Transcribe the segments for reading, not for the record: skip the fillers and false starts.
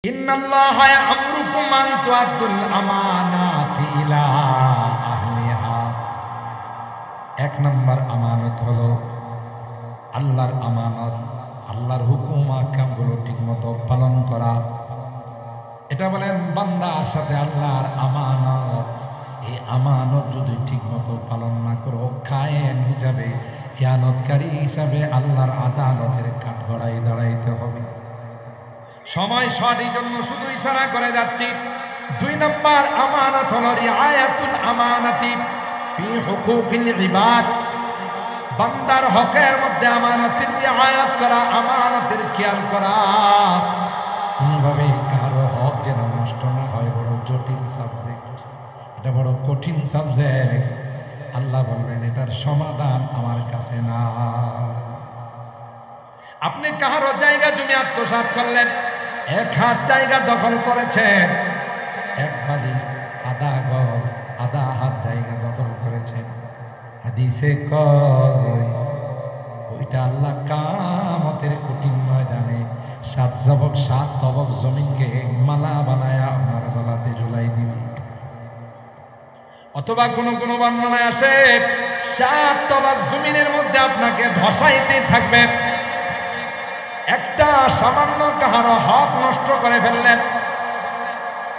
ইন্নাল্লাহা ইয়া'মুরুকুম আন তু'আদ্দুল আমানাতি ইলা আহলিহা। এক নাম্বার আমানত হলো আল্লাহর আমানত, আল্লাহর হুকুম আহকামগুলো ঠিকমতো পালন করা। এটা বলেন বান্দার সাথে আল্লাহর আমানত। এই আমানত যদি ঠিকমতো পালন না করো, খায়েন হিসাবে, খিয়ানতকারী হিসাবে আল্লাহর আদালতের কাঠগড়ায় দাঁড়াইতে হবে। সময় সঠিক জন্য শুধু ইশারা করে যাচ্ছি। দুই নম্বর আমানত হলো রিআয়াতুল আমানাতি ফি হুকুকিল ইবাদ। বান্দার হকের মধ্যে আমানতের রিআয়াত করা, আমানতের খেয়াল করা, কোনোভাবে কারো হক যেন নষ্ট না হয়। বড় জটিল সাবজেক্ট, এটা বড় কঠিন সাবজেক্ট। আল্লাহ বলবেন এটার সমাধান আমার কাছে না। আপনি কারো জায়গা জমি আত্মসাৎ করলেন, এক হাত জায়গা দখল করেছেন, এক বালিশ আধা গজ আধা হাত জায়গা দখল করেছেন। হাদিসে কয় ওইটা আল্লাহ কিয়ামতের কঠিন ময়দানে 7 জবক 7 তবক জমিনকে মালা বানায়া আপনার গলাতে ঝুলাই দিবে। অথবা কোন কোন বর্ণনায় আসে 7 তবক জমিনের মধ্যে আপনাকে ধসাইতে থাকবে। একটা সামান্য কাহারো হক নষ্ট করে ফেললেন,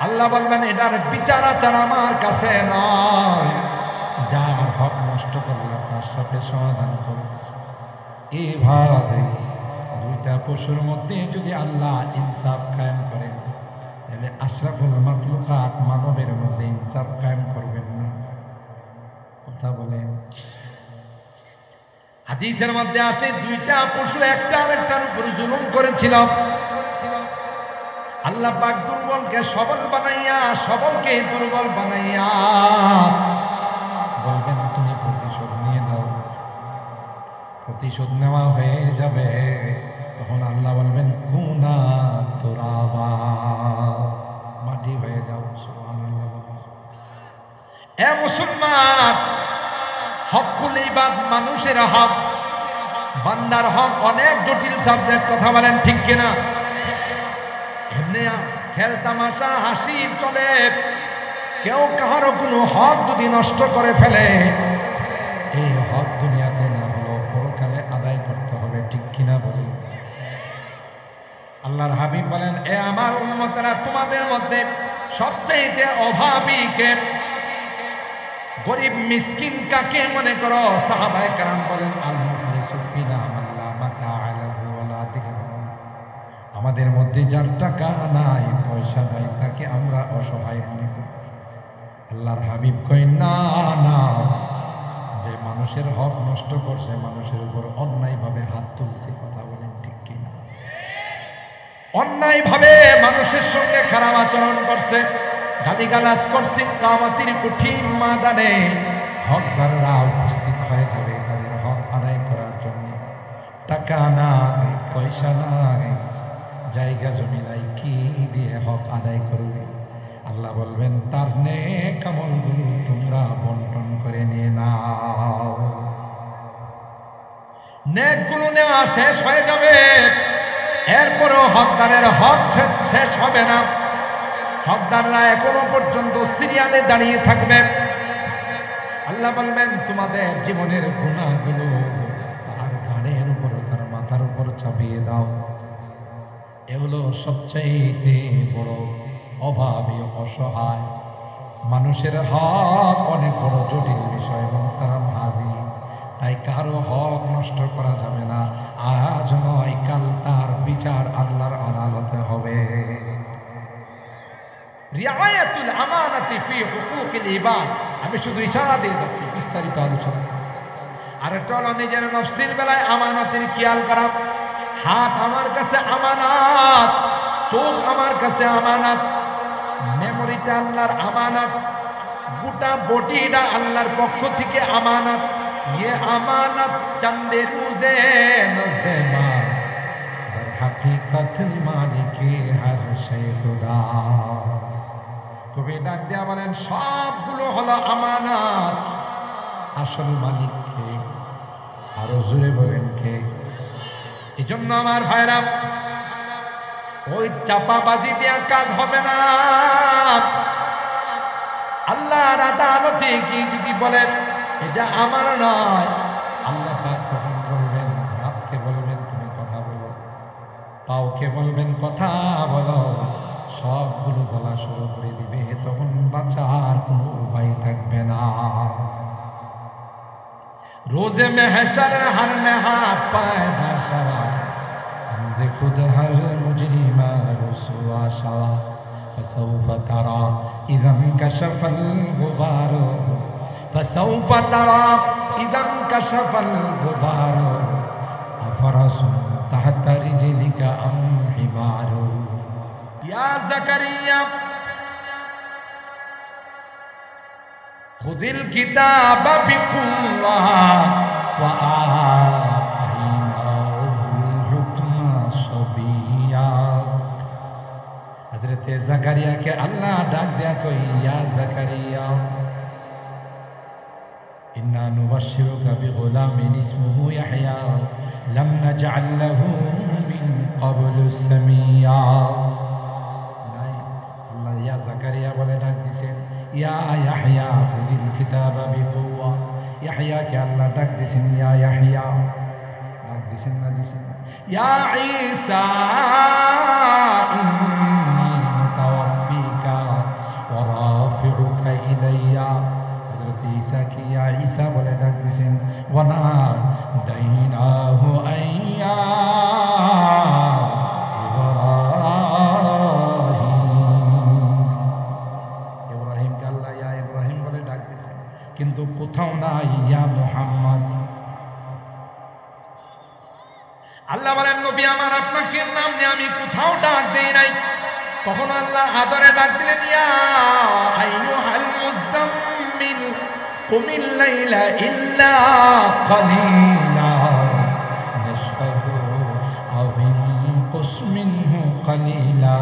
আল্লাহ বলবেন এটার বিচার আচার আমার কাছে নয়, যার হক নষ্ট করলে আপনার সাথে সমাধান করবে। এইভাবে দুইটা পশুর মধ্যে যদি আল্লাহ ইনসাফ কায়েম করেন, তাহলে আশরাফুল মাখলুকাত মানবের মধ্যে ইনসাফ কায়েম করবেন না? কথা বলেন। হাদিসের মধ্যে আসে দুইটা পশু একটা আরেকটার উপর জুলুম করেছিল। আল্লাহ পাক দুর্বলকে সবল বানাইয়া, সবলকে দুর্বল বানাইয়া বলবেন তুমি প্রতিশোধ নিয়ে নাও। প্রতিশোধ নেওয়া হয়ে যাবে, তখন আল্লাহ বলবেন কুনা তুরাবা, মাটি হয়ে যাও। সুবহানাল্লাহ। এ মুসলমান, হকুল ইবাদ মানুষের হক, বান্দার হক অনেক জটিল সাবজেক্ট। কথা বলেন ঠিক কিনা? এমনি খেল তামাশা হাসি চলে, কেউ কাহারও কোনো হক যদি নষ্ট করে ফেলে, এই হক দুনিয়াতে না হলো পরকালে আদায় করতে হবে। ঠিক কিনা বলি? আল্লাহর হাবিব বলেন এ আমার উম্মতেরা, তোমাদের মধ্যে সবচেয়ে অভাবী কে, গরিব মিসকিন কাকে মনে করো? সাহাবায়ে কেরাম বলেন আল মুফলিসু ফিনা মান লা মাতা আলাহু ওয়ালা দিরহাম। আমাদের মধ্যে যার টাকা নাই, পয়সা নাই, তাকে আমরা অসহায় মনে করি। আল্লাহর হাবিব কই না না, যে মানুষের হক নষ্ট করছে, মানুষের উপর অন্যায়ভাবে হাত তুলছে। কথা বলেন ঠিক কিনা? অন্যায়ভাবে মানুষের সঙ্গে খারাপ আচরণ করছে, গালিগালাজ করছে, কিয়ামতের কঠিন ময়দানে হকদাররা উপস্থিত হয়ে যাবে তাদের হক আদায় করার জন্য। টাকা নাই, পয়সা নাই, জায়গা জমি নাই, কি দিয়ে হক আদায় করবে? আল্লাহ বলবেন তার নেক আমলগুলো তোমরা বন্টন করে নিয়ে নাও। নেকগুলো নেওয়া শেষ হয়ে যাবে, এরপরও হকদারের হক শেষ হবে না। হকদাররা এখনো পর্যন্ত সিরিয়ালে দাঁড়িয়ে থাকবে। আল্লাহ বলবেন তোমাদের জীবনের গুনাহগুলো তার ঘাড়ের উপর, তার মাথার উপর চাপিয়ে দাও। এগুলো সবচাইতে বড় অভাবী, অসহায় মানুষের হক অনেক বড় জটিল বিষয় মুহতারাম হাজির। তাই কারো হক নষ্ট করা যাবে না। আজ নয় কাল তার বিচার আল্লাহর আদালতে হবে। রিআয়াতুল আমানাতি ফি হুকুকিল ইবাদ, আমি শুধু ইশারা দিয়ে যাচ্ছি, বিস্তারিত আলোচনা। আর এটা হলো নিজের নফসের বেলায় আমানতের খেয়াল করা। হাত আমার কাছে আমানত, চোখ আমার কাছে আমানত, মেমোরিটা আল্লাহর আমানত, গোটা বডিটা আল্লাহর পক্ষ থেকে আমানত। ये আমানত চন্দে রোজে নজদে মা, দর হकीकत মালিকে হর শে খুদা। কবি ডাক দেয়া বলেন সবগুলো হলো আমানত, আসল মালিক কে? আরো জোরে বলেন কে? এই জন্য আমার ভাইরা, ওই চাপাবাজি দিয়া কাজ হবে না। আল্লাহর আদালতে কি যদি বলেন এটা আমার নয়, আল্লাহ পাক তখন বলবেন, হাতকে বলবেন তুমি কথা বলো, পাওকে বলবেন কথা বলো, সবগুলো বলা শুরু করে দিবে। তখন বাঁচার কোনো উপায় থাকবে না। रोज़े महशर हर नहा पैदा शवा, हमसे खुद हर मुजरिमा रुसवा शवा, फसौफ तरा इदं कशफल गुबारो, फसौफ तरा इदं कशफल गुबारो, अफरसुन तहत रिजलिका अम हिमारो। या ज़करिया खुदिल किताब बिकुव्वा व आतैनाहुल हुक्मा सबिय्या। हज़रत ज़करिया के अल्लाह डाक दिया कोई, या ज़करिया इन्ना नुबश्शिरुका बिग़ुलामिन इस्मुहु यहया लम नजअल लहू मिन क़ब्लु समिय्या। अल्लाह या ज़करिया बोले डाक दिसेन, या याहया खुदिल किताबा बिकुव्वा। याहया के अल्लाह डाक दिसेन, या याहया डाक दिसेन ना दिसेन, या ईसा इन्नी मुतवफ्फीका व राफिउका इलैया। हज़रत ईसा की या ईसा बोले डाक दिसेन, व नादैनाहु अय्या কিন্তু কোথাও নাই ইয়া মুহাম্মদ। আল্লাহ বলেন নবী আমার আপনাকে নাম নিয়ে আমি কোথাও ডাক দেই নাই। তখন আল্লাহ আদরে ডাক দিলেন, ইয়া আইয়ুহাল মুযাম্মিল কুমিল লাইলা ইল্লা কালিলা নিসফাহু আও ইনকুস মিনহু কালিলা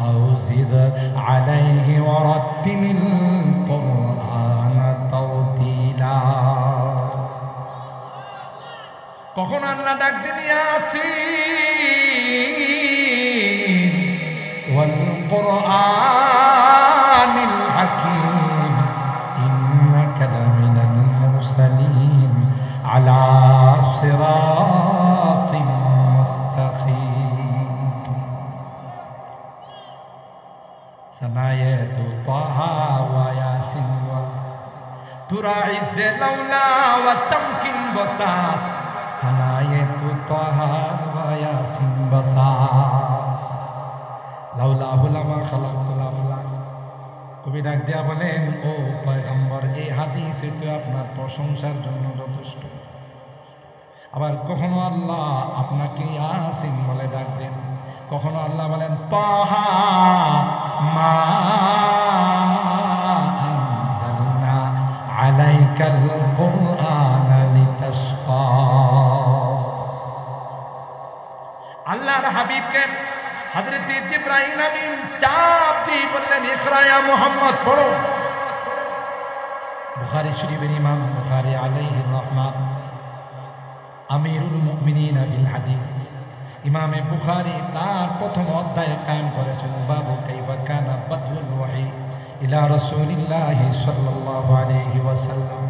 আও জিদ আলাইহি ওয়ারাত্তিলিল কুরআন তাওতিলা। কখন আল্লাহ ডাক দিন, ইয়াসিন ওয়াল কুরআনিল হাকীম ইন্নাকা লামিনাল মুরসালিন আলা সিরাতিন মুস্তাকিম। সানায়াতু তাহা ওয়া ইয়াসিন ওয়া তুরাইজ লাউলা ওয়া তামকিন বাসাস, সানায়াতু তাহা ওয়া ইয়াসিন বাসাস, লাউলা হুলামা খালাকতুল আফলাক। কবি ডাক দিয়া বলেন, ও পয়গম্বর এই হাদিস তো আপনার প্রশংসার জন্য যথেষ্ট। আবার কখনো আল্লাহ আপনাকে ইয়াসিন বলে ডাক দেন, কখনো আল্লাহ বলেন তাহা মা আনজালনা আলাইকাল কুরআনা লিতাশকা। আল্লাহর হাবিবকে হযরত জিবরাইল আমিন চাপ দিয়ে বললেন, ইকরা ইয়া মুহাম্মদ, পড়ো। বুখারী শরীফের ইমাম বুখারী আলাইহি রাহমাত, আমিরুল মুমিনিন ফিল হাদিস, ইমামে বুখারী তার প্রথম অধ্যায় কায়েম করেছেন বাবু কাইফা কানা বাদউল ওয়াহি ইলা রাসূলিল্লাহি সাল্লাল্লাহু আলাইহি ওয়াসাল্লাম।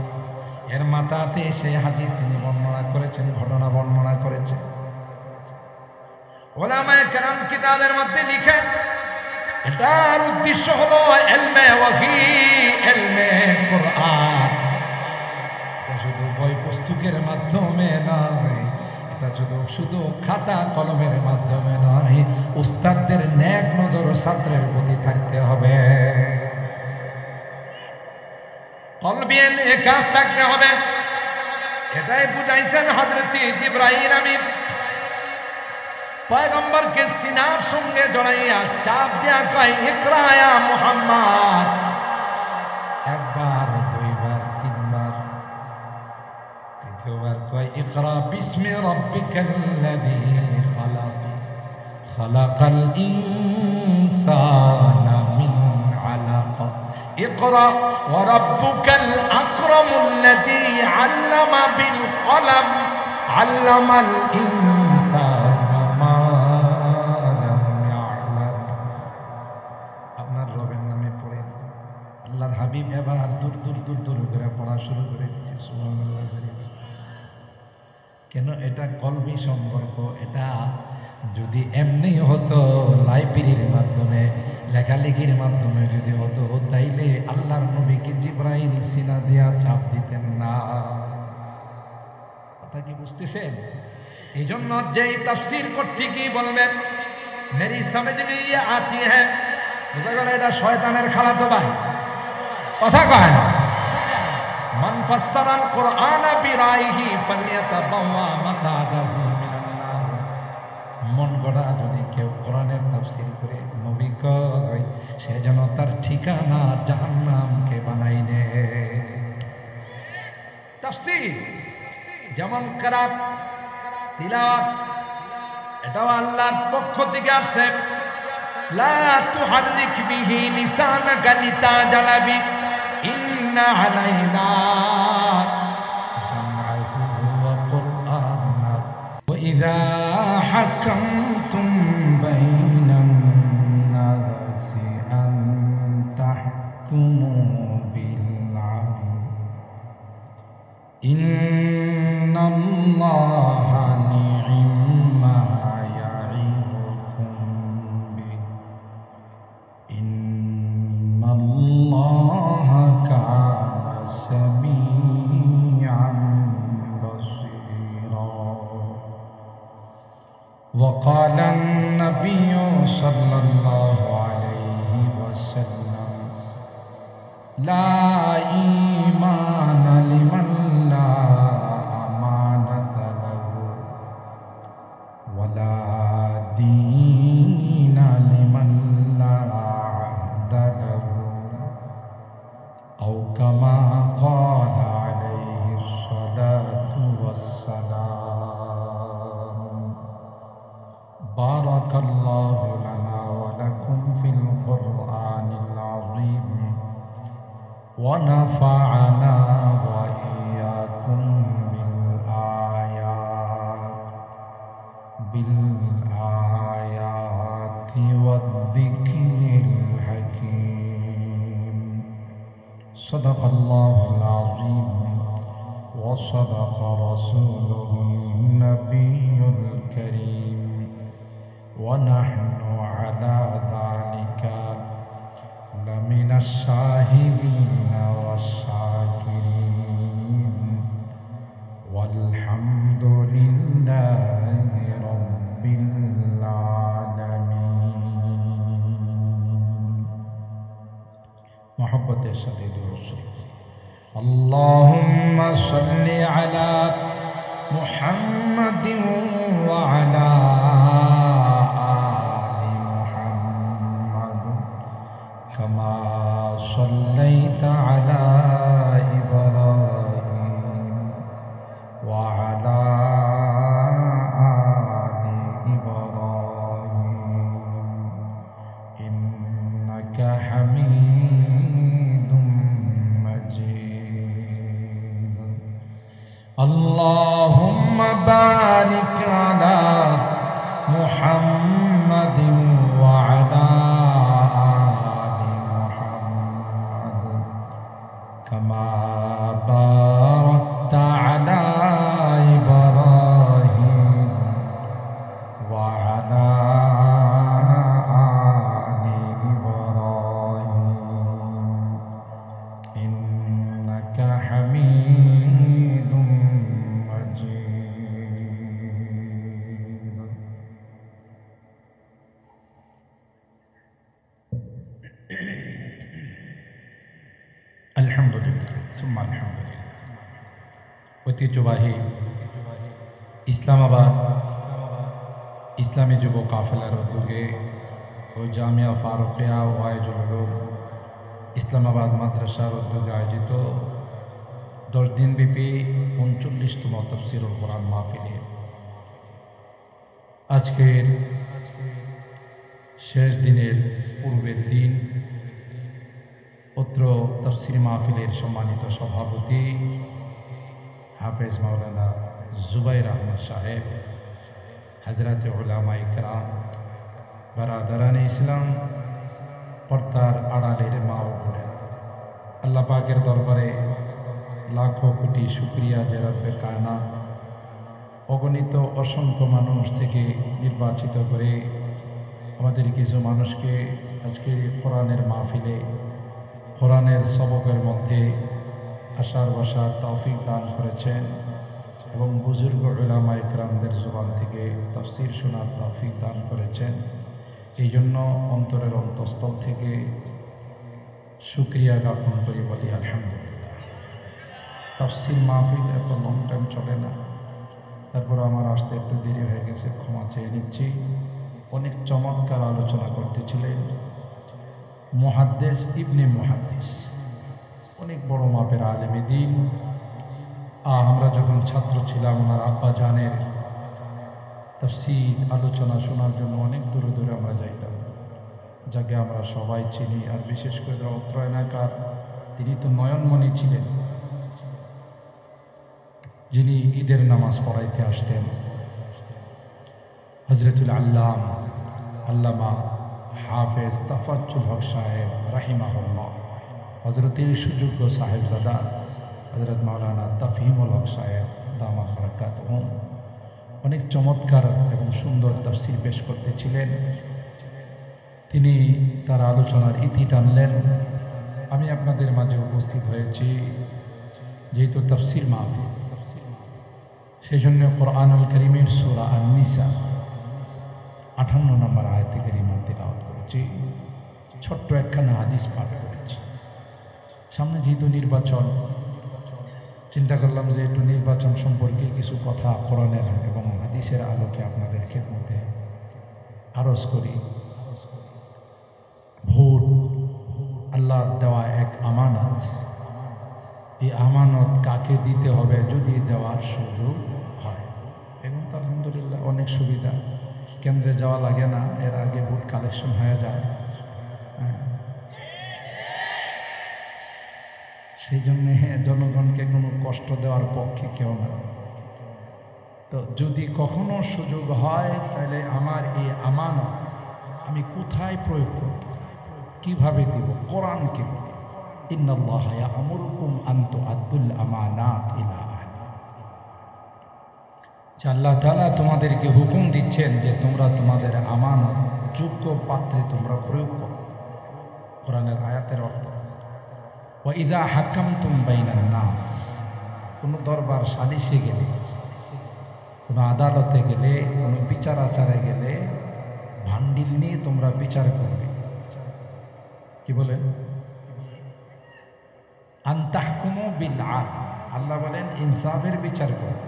এর মাথাতে সেই হাদিস তিনি বর্ণনা করেছেন, ঘটনা বর্ণনা করেছেন। উলামায়ে কেরাম কিতাবের মধ্যে লিখেন, এটার উদ্দেশ্য হলো ইলমে ওয়াহি, ইলমে কুরআন। শুধু বই পুস্তকের মাধ্যমে নয়, এটা শুধু খাতা কলমের মাধ্যমে নয়, উস্তাদদের নেক নজর ছাত্রের প্রতি থাকতে হবে, কলবিয়ান কাজ থাকতে হবে। এটাই বুঝাইছেন হযরত জিবরাইল আমিন পয়গম্বরকে সিনার সঙ্গে জড়াইয়া চাপ দেয়া কয়, ইকরা ইয়া মুহাম্মদ। একবার, দুইবার, তিনবার, তৃতীয়বার কয়, ইকরা বিসমি রাব্বিকাল্লাযী খালাক, খালাকাল ইনসানা মিন আলাক, ইকরা ওয়া রাব্বুকাল আকরামুল্লাযী আল্লামা বিল কলম, আল্লামাল ইনসানা মা লাম হাবিব এবার দূর দূর দূর দূর করে পড়া শুরু করে দিচ্ছে। সুবহানাল্লাহ। কেন? এটা কলবি সম্পর্ক। এটা যদি এমনি হতো লাইব্রেরির মাধ্যমে, লেখালেখির মাধ্যমে যদি হতো, তাইলে আল্লাহর নবীকে জিবরাইল সিনা দিয়া চাপ দিতেন না। কথা কি বুঝতেছেন? এই জন্য যেই তাফসীর করতে কি বলবেন, মেরি সমঝ মে ইয়ে আতি হ্যায়, বুঝা গেল এটা শয়তানের খালাতো ভাই। কথা কয় না। মান ফাসসারাল কুরআনা বিরাইহি ফালিয়াতাবাওয়া মাকাদাহু মিনান নার। মন গড়া যদি কেউ কোরআনের তাফসীর করে, নবী কয় সে যেন তার ঠিকানা জাহান্নামকে বানাই নেয়। তাফসীর যেমন কিরাত, তিলাওয়াত, এটাও আল্লাহর পক্ষ থেকে আসছে। লা তুহাররিক বিহি লিসানাকা লিতাজালা বি ইন্না আলাইনা জামআহু ওয়া কুরআনা ওয়া ইযা হাকামতুম বাইনান নাসি আন তাহকুমু বিল আদল ইন্নাল্লাহা নি'মা ইয়া'iদুকুম বিহি ইন্নাল্লাহা কানা সামিআন বাসীরা। وقال النبي صلى الله عليه وسلم لا إيمان لمن لا أمانة له ولا دين لمن لا عهد له أو كما قال عليه الصلاة والسلام. بارك الله لنا ولكم في القرآن العظيم ونفعنا وإياكم بالآيات والذكر الحكيم. صدق الله العظيم وصدق رسوله النبي الكريم ونحن على ذلك لمن الشاهدين والشاكرين والحمد لله رب العالمين. محبت شديد الرسول. اللهم صل على محمد وعلى آل محمد كما صليت على إبراهيم وعلى آل إبراهيم إنك حميد مجيد. اللهم بارك على محمد وعلى آل محمد كما باركت على إبراهيم وعلى آل إبراهيم إنك حميد مجيد. আলহামদুলিল্লাহ সুম্মা আলহামদুলিল্লাহ। ঐতিহ্যবাহী ইসলামাবাদ ইসলামী যুব কাফেলার উদ্যোগে ও জামিয়া ফারুকিয়া ওয়াইজুল উলুম ইসলামাবাদ মাদ্রাসার উদ্যোগে আয়োজিত 10 দিনব্যাপী 39তম তাফসীরুল কোরআন মাহফিলে আজকের শেষ দিনের পূর্বের দিন অত্র তাফসীর মাহফিলের সম্মানিত সভাপতি হাফেজ মাওলানা জুবাইর আহমদ সাহেব, হযরত উলামায়ে কেরাম, বারাদারানে ইসলাম, পর্দার আড়ালের মা ও বোনেরা, আল্লাহ পাকের দরবারে লাখো কোটি শুকরিয়া যে রব্বে কায়নাত অগণিত অসংখ্য মানুষ থেকে নির্বাচিত করে আমাদের কিছু মানুষকে আজকে কোরআনের মাহফিলে কোরআনের সবকের মধ্যে আসার বসার তৌফিক দান করেছেন এবং বুজুর্গ উলামা ইকরামদের জবান থেকে তাফসীর শোনার তৌফিক দান করেছেন। এই জন্য অন্তরের অন্তঃস্থল থেকে শুকরিয়া জ্ঞাপন করি, বলি আলহামদুলিল্লাহ। তাফসীর মাহফিল এত লং টাইম চলে না, তারপর আমার আসতে একটু দেরি হয়ে গেছে, ক্ষমা চেয়ে নিচ্ছি। অনেক চমৎকার আলোচনা করতেছিলেন মুহাদ্দিস ইবনে মুহাদ্দিস, অনেক বড় মাপের আলেমে দ্বীন। আমরা যখন ছাত্র ছিলাম ওনার আব্বা জানের তাফসীর আলোচনা শোনার জন্য অনেক দূরে দূরে আমরা যাইতাম, যাকে আমরা সবাই চিনি। আর বিশেষ করে অত্র এলাকার তিনি তো নয়নমণি ছিলেন, যিনি ঈদের নামাজ পড়াইতে আসতেন। হজরতুল আল্লামা হাফেজ তাফাজ্জুল হক সাহেব রাহিমাহুল্লাহ, হজরতের সুযোগ্য সাহেবজাদা হজরত মাওলানা তাফহিমুল হক সাহেব দামাত বারাকাতুহুম অনেক চমৎকার এবং সুন্দর তাফসীর পেশ করতেছিলেন। তিনি তার আলোচনার ইতি টানলেন। আমি আপনাদের মাঝে উপস্থিত হয়েছি যেহেতু তাফসীর মাহফিল, সেই জন্য কোরআনুল কারীমের সূরা আন-নিসা 58 নম্বর আয়াতে কারিমা তিলাওয়াত করেছি, ছোট্ট একখানা হাদিস পাঠ করেছি। সামনে যেহেতু নির্বাচন, চিন্তা করলাম যে একটু নির্বাচন সম্পর্কে কিছু কথা কোরআনের এবং হাদিসের আলোকে আপনাদের খেদমতে আরজ করি। ভোট আল্লাহর দেওয়া এক আমানত। এই আমানত কাকে দিতে হবে যদি দেওয়ার সুযোগ হয়। এখন তো আলহামদুলিল্লাহ অনেক সুবিধা, কেন্দ্রে যাওয়া লাগে না, এর আগে ভোট কালেকশন হয়ে যায়। সেই জন্যে জনগণকে কোনো কষ্ট দেওয়ার পক্ষে কেউ না। তো যদি কখনো সুযোগ হয় তাহলে আমার এই আমানত আমি কোথায় প্রয়োগ করব, কিভাবে দিব? কোরআনকে বলি, ইন্নাল্লাহা ইয়া'মুরুকুম আন তু'আদ্দুল আমানাত ইলা আহলিহা। আল্লাহ তাআলা তোমাদেরকে হুকুম দিচ্ছেন যে তোমরা তোমাদের আমানত যোগ্য পাত্রে তোমরা প্রয়োগ করো। কোরআনের আয়াতের অর্থ, ওয়া ইযা হাকামতুম বাইনান নাস, কোনো দরবার সালিশে গেলে, কোনো আদালতে গেলে, কোনো বিচার আচারে গেলে ভান্ডিল নিয়ে তোমরা বিচার করবে। কি বলেন? আন তাহকুমু বিল আদল, আল্লাহ বলেন ইনসাফের বিচার করবে,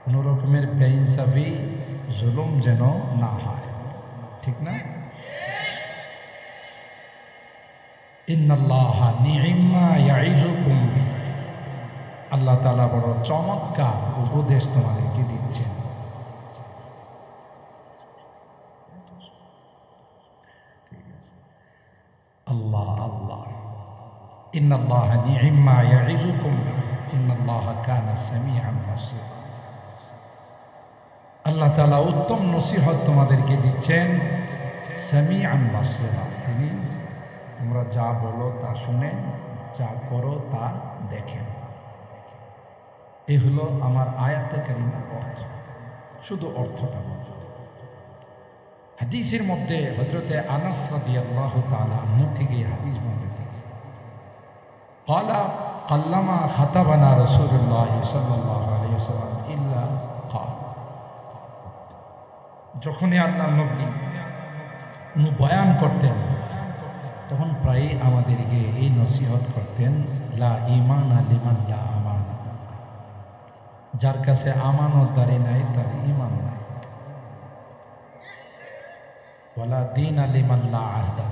কোনো রকমের বেইনসাফি জুলুম যেন না হয়। ঠিক না? ইন্নাল্লাহা নি'ম্মা ইয়া'iযুকুম বিহি, আল্লাহ তাআলা বড় চমৎকার উপদেশ তোমাদেরকে দিচ্ছেন। আল্লাহ আল্লাহ, ইন্নাল্লাহা নি'ম্মা ইয়া'iযুকুম বিহি ইন্নাল্লাহা কানা সামিআন বাসীরা। আল্লাহ তাআলা উত্তম নসিহত তোমাদেরকে দিচ্ছেন, সামিআন বাসীরা, তিনি তোমরা যা বলো তা শুনেন, যা করো তা দেখেন। এই হলো আমার আয়াতে কারিমার অর্থ। শুধু অর্থটা হাদিসের মধ্যে হযরতে আনাস রাদিয়াল্লাহু তাআলা আনহু থেকে হাদিস বর্ণিত, ক্বালা কাল্লামা খাতাবানা রাসূলুল্লাহ সাল্লাল্লাহু আলাইহি ওয়াসাল্লাম ইল্লা ক্বাল, যখনই আল্লাহর নবী কোনো বয়ান করতেন তখন প্রায় আমাদেরকে এই নসিহত করতেন, লা ঈমানা লিমান লা আমানা, যার কাছে আমানতদারি নাই তার ঈমান নাই। ওয়ালা দীনা লিমান লা আহদা,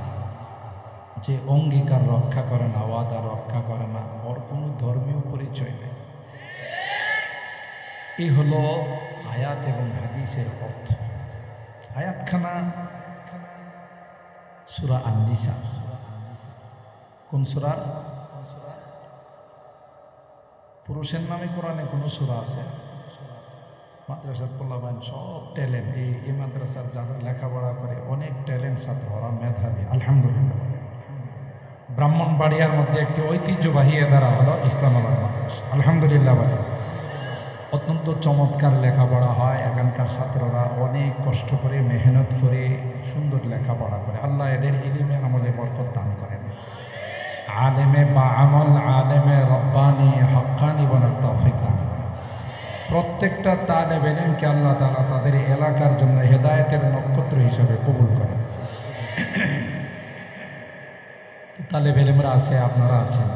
যে অঙ্গীকার রক্ষা করে না, ওয়াদা রক্ষা করে না, ওর কোনো ধর্মীয় পরিচয় নেই। এই হলো আয়াত এবং হাদিসের অর্থ। আয়াতখানা সূরা আন-নিসা। কোন সূরা? পুরুষের নামে কোরআনে কোন সূরা আছে? মাদ্রাসার পোলাবান সব ট্যালেন্ট, এই মাদ্রাসার যারা লেখাপড়া করে অনেক ট্যালেন্ট ছাত্র, ওরা মেধাবী আলহামদুলিল্লাহ। ব্রাহ্মণবাড়িয়ার মধ্যে একটি ঐতিহ্যবাহী এদারা হলো ইসলামাবাদ মাদ্রাসা। আলহামদুলিল্লাহ বলে অত্যন্ত চমৎকার লেখাপড়া হয়। এখানকার ছাত্ররা অনেক কষ্ট করে মেহনত করে সুন্দর লেখাপড়া করে। আল্লাহ এদের ইলমে আমলে বরকত দান করেন। আলেমে বা আমল, আলেমে রব্বানি হক্কানি বনার তৌফিক দান করেন। প্রত্যেকটা তালেব ইলমকে আল্লাহ তাআলা তাদের এলাকার জন্য হেদায়েতের নক্ষত্র হিসেবে কবুল করেন। তালেব ইলমরা আছে, আপনারা আছেন।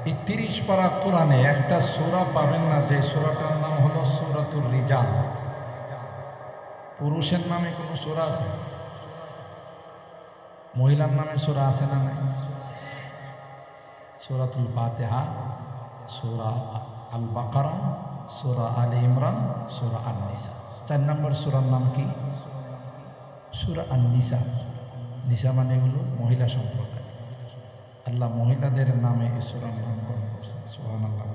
এই 30 পারা কোরআনে একটা সূরা পাবেন না যে সূরাটার নাম হলো সূরাতুর রিজাল। পুরুষের নামে কোনো সূরা আছে? মহিলার নামে সূরা আছে না নাই? সূরাতুল ফাতিহা, সূরা আল বাকারা, সূরা আলে ইমরান, সূরা আন-নিসা। 4 নম্বর সূরার নাম কি? সূরা আন-নিসা। নিসা মানে হলো মহিলা সম্প্রদায়। আল্লাহ মহিলাদের নামে এই সূরার নামকরণ করছেন। সুবহানাল্লাহ।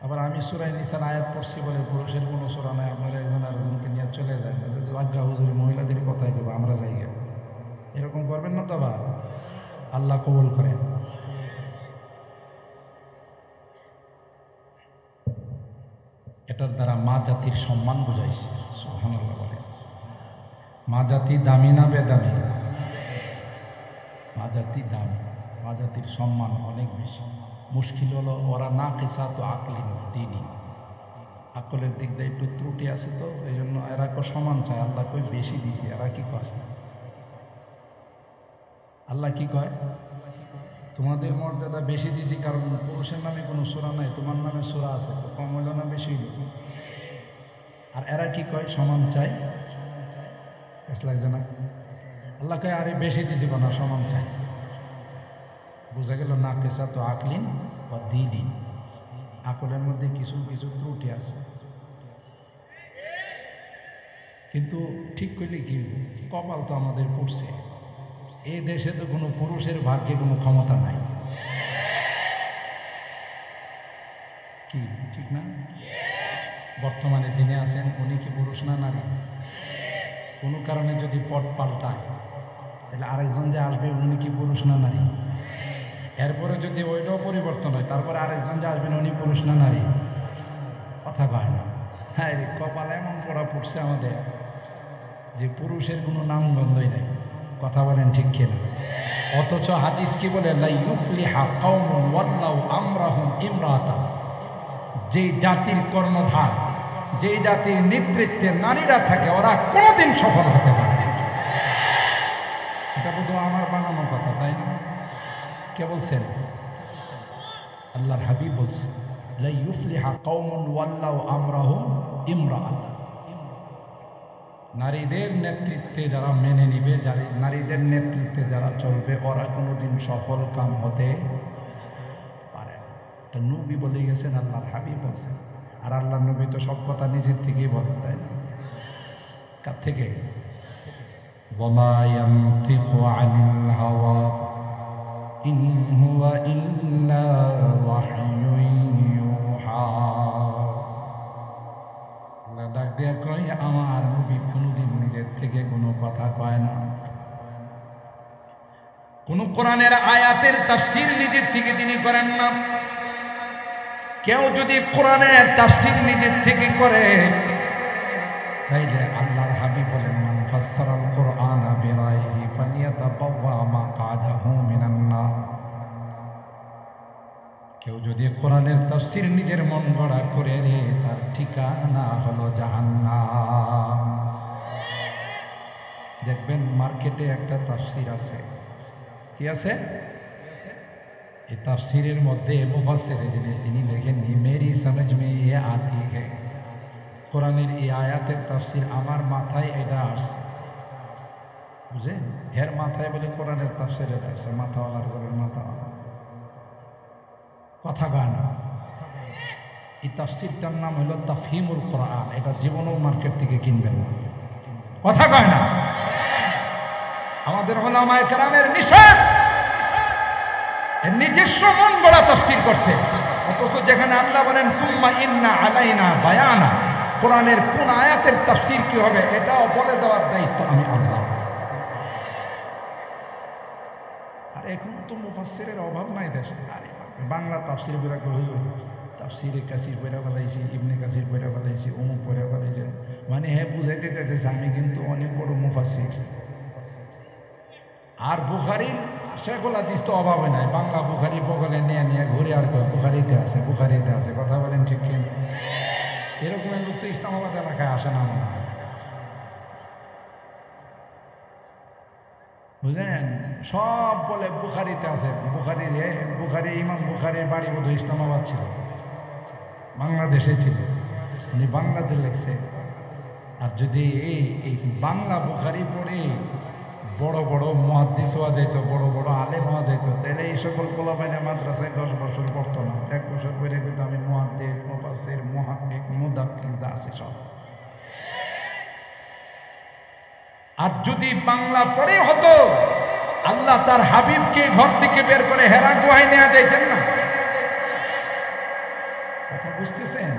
আবার আমি সূরা নিসার আয়াত পড়ছি বলে পুরুষের কোনো সূরা নাই, আপনারা একজন আরেকজনকে নিয়ে চলে যায়, আজ্ঞা হুজুর মহিলাদের কথাই দেবো, আমরা যাই। এরকম করবেন না তো আবার। আল্লাহ কবুল করেন। এটার দ্বারা মা জাতির সম্মান বুঝাইছে। সুবহানাল্লাহ বলে। মা জাতি দামি না বেদামি? মা জাতি দামি, মা জাতির সম্মান অনেক বেশি। মুশকিল হলো ওরা না কেসা তো আকলিন দিনই, আকলের দিক দিয়ে একটু ত্রুটি আছে, তো এই জন্য এরা সমান চায়। আল্লাহ কই বেশি দিছি, এরা কি কয়? আল্লাহ কি কয়? তোমাদের মর্যাদা বেশি দিছি কারণ পুরুষের নামে কোনো সূরা নাই, তোমার নামে সূরা আছে, তো কম হইল না বেশি হইল? আর এরা কি কয়? সমান চাই। লাগছে না? আল্লাহ কয় আরে বেশি দিছি না, সমান চাই। বোঝা গেল না কেসা তো আকলিন বা দিন, আকলের মধ্যে কিছু কিছু ত্রুটি আছে। কিন্তু ঠিক করলে কি, কপাল তো আমাদের পড়ছে। এই দেশে তো কোনো পুরুষের ভাগ্যে কোনো ক্ষমতা নাই, কি ঠিক না? বর্তমানে যিনি আছেন উনি কি পুরুষ না নারী? কোনো কারণে যদি পট পাল্টায় তাহলে আরেকজন যে আসবে উনি কি পুরুষ না নারী? এরপরে যদি ওইটাও পরিবর্তন হয় তারপরে আরেকজন যে আসবেন উনি পুরুষ না নারী? কথা কয় না। হ্যাঁ, কপাল এমন পড়া পড়ছে আমাদের যে পুরুষের কোনো নামগন্ধই নাই। কথা বলেন ঠিক কিনা? অথচ হাদিস কি বলে? লা ইউফলিহা কওমুন ওয়াল্লাহু আমরাহুম ইমরাতান। যেই জাতির কর্মধার, যেই জাতির নেতৃত্বে নারীরা থাকে ওরা কোনোদিন সফল হতে পারে না। এটা বোধহয় আমার বানানো কথা, তাই না? কে বলছেন? আল্লাহর হাবিব বলছেন লা ইউফলিহা কওমুন ওয়াল্লাহু আমরাহুম ইমরাতান। নারীদের নেতৃত্বে যারা মেনে নিবে, নারীদের নেতৃত্বে যারা চলবে ওরা কোনোদিন সফল কাম হতে পারে না। এটা নবী বলে গেছেন, আল্লাহর হাবিব বলছেন। আর আল্লাহর নবী তো সব কথা নিজের থেকেই বলেন, তাই না? কার থেকে? ওয়ামা ইয়ানতিকু আনিল হাওয়া ইন হুয়া ইল্লা ওয়াহয়ুন ইউহা। আল্লাহ ডাক দিয়া কয় আমার নবী কোনোদিন নিজের থেকে কোনো কথা কয় না। কোন কোরআনের আয়াতের তাফসীর নিজের থেকে তিনি করেন না। কেউ যদি কোরআনের তাফসীর নিজের থেকে করে তাইলে আল্লাহর হাবিব বলেন মান ফাসসারাল কোরআনা বিরাইহি ফালিয়াতাবাওয়া মাকআদাহু মিনান নার। কেউ যদি কোরআনের তাফসীর নিজের মন গড়া করে রে তার ঠিকানা হলো জাহান্নাম। দেখবেন মার্কেটে একটা তাফসীর আছে, কি আছে? এই তাফসীরের মধ্যে মুফাসসির তিনি লেখেন মেরি সমঝ মে ইয়ে আতি হ্যায়, কোরআনের এই আয়াতের তাফসীর আমার মাথায় এটা আসছে, বুঝলেন? এর মাথায় বলে কোরআনের তাফসীর এটা আসছে, মাথাওয়ালার ঘরের মাথাওয়ালা। কথা কয় না। এই তাফসীরটার নাম হলো তাফহিমুল কোরআন। এটা জীবনেও মার্কেট থেকে কিনবেন না। কথা কয় না। আমাদের উলামায়ে কেরামের নিষেধ, এর নিজস্ব মন গড়া তাফসীর করছে। অথচ যেখানে আল্লাহ বলেন সুম্মা ইন্না আলাইনা বায়ানা, কোরআনের কোন আয়াতের তাফসীর কি হবে এটাও বলে দেওয়ার দায়িত্ব আমি আল্লাহ। আর এখন তো মুফাসসিরের অভাব নাই দেশে। আরে বাংলা তাফসির বইরা হুজুর তাফসিরে কাসির পড়া ফেলাইছি, ইবনে কাসির পড়া ফেলাইছি, অমুক পড়া ফেলাইছে, মানে হ্যাঁ বুঝাইতে চাইতেছে আমি কিন্তু অনেক বড় মুফাসসির। আর বুখারীর শেখুল হাদিস তো অভাবে নাই, বাংলা বুখারী বগলে নিয়ে নিয়ে ঘুরে আর কয় বুখারীতে আছে, বুখারীতে আছে। কথা বলেন ঠিক কি? এরকমের লোক তো ইসলামাবাদ এলাকায় আসে না মনে হয়, বুঝলেন? সব বলে বুখারীতে আছে, বুখারী ইমাম বুখারীর বাড়ি বোধ ইসলামাবাদ ছিল, বাংলাদেশে ছিল, উনি বাংলাদেশ লেখছে। আর যদি এই বাংলা বুখারী পড়ে বড় বড় মুহাদ্দিস হওয়া যাইত, বড় বড় আলেম হওয়া যাইত, তাহলে এই সকল পোলাপাইনে মাদ্রাসায় 10 বছর পড়তো না, 1 বছর পরে কিন্তু আমি মুহাদ্দিস, মুফাসসির, মুহাক্কিক, মুদাক্কিক যা আছে সব। আর যদি বাংলা পড়ে হতো, আল্লাহ তার হাবিবকে ঘর থেকে বের করে হেরা গুহায় নেওয়া যাইতেন না। কথা বুঝতেছেন?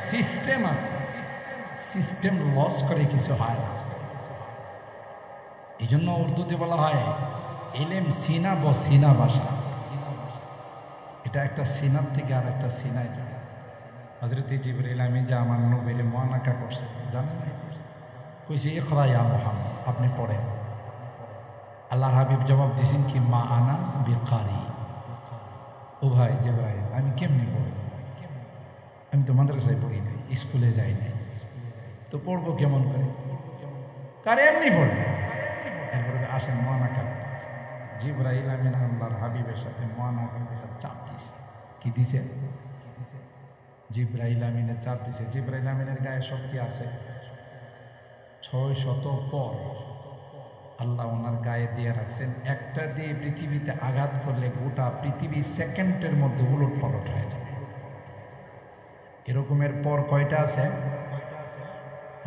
সিস্টেম আছে, সিস্টেম লস করে কিছু হয় না। এই জন্য উর্দুতে বলা হয় এলেম সিনা বসিনা ভাষা। এটা একটা সিনার থেকে আর একটা সিনায় যায়। হযরত জিবরাইল আমিন যে আমার নবীর মুআনাকা করছে, জানেন না? কইছে ইকরা ইয়া মুহাম্মদ, আপনি পড়েন। আল্লাহর হাবিব জবাব দিয়েছেন কি মা আনা বিকারি। ও ভাই জিবরাইল, আমি কেমনি পড়ব? আমি তো মাদ্রাসায় পড়ি নাই, স্কুলে যাই নাই, তো পড়বো কেমন করে? কারে এমনি পড়বে। এরপরে আসেন মুআনাকা। জিবরাইল আমিন আল্লাহর হাবিবের সাথে মুআনাকার চাপ দিছে। কি দিছে? জিবরাইল আমিনের চাপ দিছে। জিবরাইল আমিনের গায়ে শক্তি আছে 600 পর আল্লাহ ওনার গায়ে দিয়ে রাখছেন। একটা দিয়ে পৃথিবীতে আঘাত করলে গোটা পৃথিবী সেকেন্ডের মধ্যে উলট পালট হয়ে যাবে। এরকমের পর কয়টা আছে?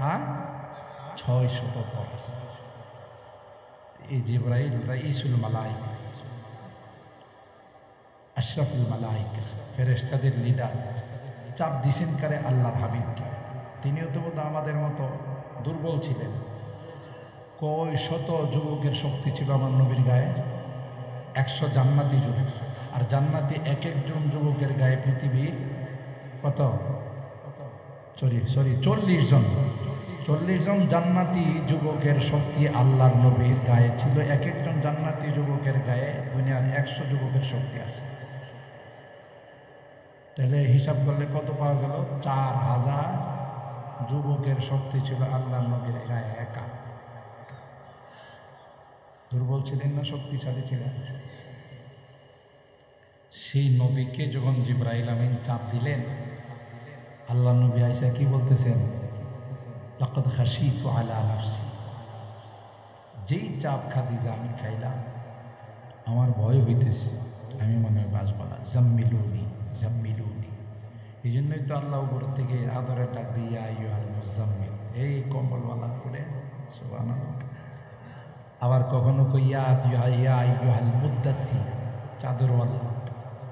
হ্যাঁ, 600 পর আছে। এই জিবরাইল রাইসুল মালাইকা, আশরাফুল মালাইকা, ফেরেশতাদের লিডার, চাপ দিছেন কারে? আল্লাহর হাবিবকে। তিনিও তো বোধ আমাদের মতো দুর্বল ছিলেন। কয় শত যুবকের শক্তি ছিল আমার নবীর গায়ে? 100 জান্নাতি যুবক। আর জান্নাতি এক একজন যুবকের গায়ে পৃথিবীর কত? 40 জন। 40 জন জান্নাতি যুবকের শক্তি আল্লাহর নবীর গায়ে ছিল। এক একজন জান্নাতি যুবকের গায়ে দুনিয়ার 100 যুবকের শক্তি আছে। তাহলে হিসাব করলে কত পাওয়া গেল? 4000 যুবকের শক্তি ছিল আল্লাহর নবীর গায়ে একা। দুর্বল ছিলেন না শক্তিশালী ছিলেন? সেই নবীকে যখন জিবরাইল আমিন চাপ দিলেন, আল্লাহ নবী আয়েশা কি বলতেছেন? লাকাদ খাশিতু আলা নাফসি। যেই চাপ খাদিজা আমি খাইলাম, আমার ভয় হইতেছে, আমি মনে হয় বাঁচব না। জাম্মিলুনি জাম্মিলুনি। এই জন্যই তো আল্লাহ উপর থেকে আদরের ডাক দিয়ে ইয়া আইয়ুহাল মুজাম্মিল, এই কম্বলওয়ালা করে। সুবহানাল্লাহ। আবার কখনো কইয়া আইয়ুহাল মুদ্দাথির, চাদরওয়ালা।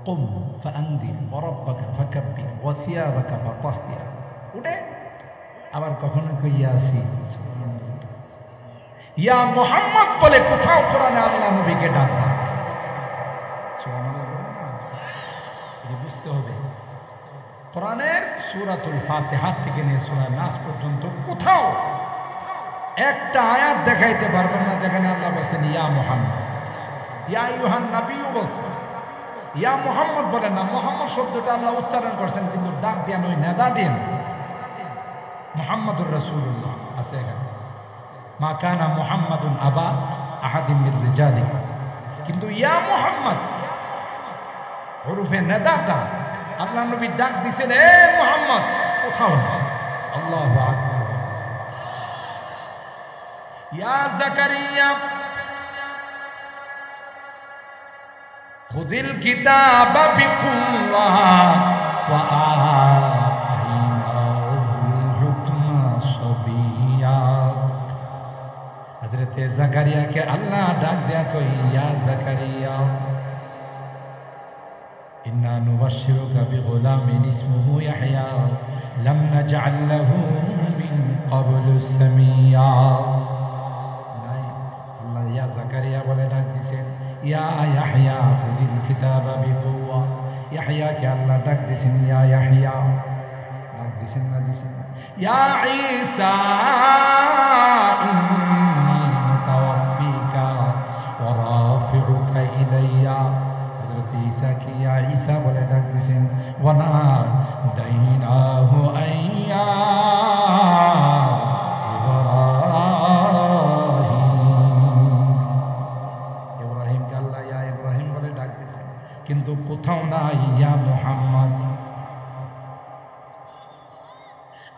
কুম ফাআনদির ওয়া রাব্বাকা ফাকাব্বির ওয়া সিয়াবাকা ফাতাহহির, উঠে। আবার কখনো কইয়া ইয়াসিন। ইয়া মুহাম্মদ বলে কোথাও কোরআনে আল্লাহ নবীকে ডাক দেন। সুবহানাল্লাহ। এটা বুঝতে হবে। কোরআনের সূরাতুল ফাতিহা থেকে নিয়ে সূরা নাস পর্যন্ত কোথাও একটা আয়াত দেখাইতে পারবেন না যেখানে আল্লাহ বলেছেন ইয়া মুহাম্মদ। ইয়া আইয়ুহান নবিয়্যু বলছেন, ইয়া মুহাম্মদ বলেন না। মুহাম্মদ শব্দটা আল্লাহ উচ্চারণ করছেন, কিন্তু ডাক দেন ওই নেদা দেন মুহাম্মাদুর রাসূলুল্লাহ আছে এখানে। মা কানা মুহাম্মাদুন আবা আহাদিন মির রিজালিকুম, কিন্তু ইয়া মুহাম্মদ হরফে নেদাটা আল্লাহ নবী ডাক দিছেন এ মুহাম্মদ, কোথাও না। আল্লাহু আকবার। ইয়া জাকারিয়া খুযিল কিতাবা বিকুওয়া ওয়া আতাইনাহুল হুকমা সাবিয়্যা। হযরত জাকারিয়াকে আল্লাহ ডাক দেয়া কই, ইয়া জাকারিয়া ইন্না নুবাশশিরুকা বিগুলামিন ইসমুহু ইয়াহইয়া লাম নাজআল লাহু মিন ক্বাবলু সামিয়্যা। আল্লাহ ইয়া জাকারিয়া বলে ডাক দিয়েছেন, ইয়া ইয়াহইয়া খুযিল কিতাবা বিকুওয়া। ইয়াহইয়াকে আল্লাহ ডাক দিয়েছেন, ইয়া ইয়াহইয়া, ডাক দিয়েছেন না দিয়েছেন? ইয়া ঈসা ইন্নী মুতাওয়াফফিকা ওয়া রাফিউকা ইলাইয়া। হযরত ঈসাকে ইয়া ঈসা বলে ডাক দিয়েছেন। ওয়া নাদাইনাহু আইয়া ইব্রাহিমকে আল্লাহ ইয়া ইব্রাহিম বলে ডাক দিয়েছেন, কিন্তু কোথাও নাই ইয়া মুহাম্মদ।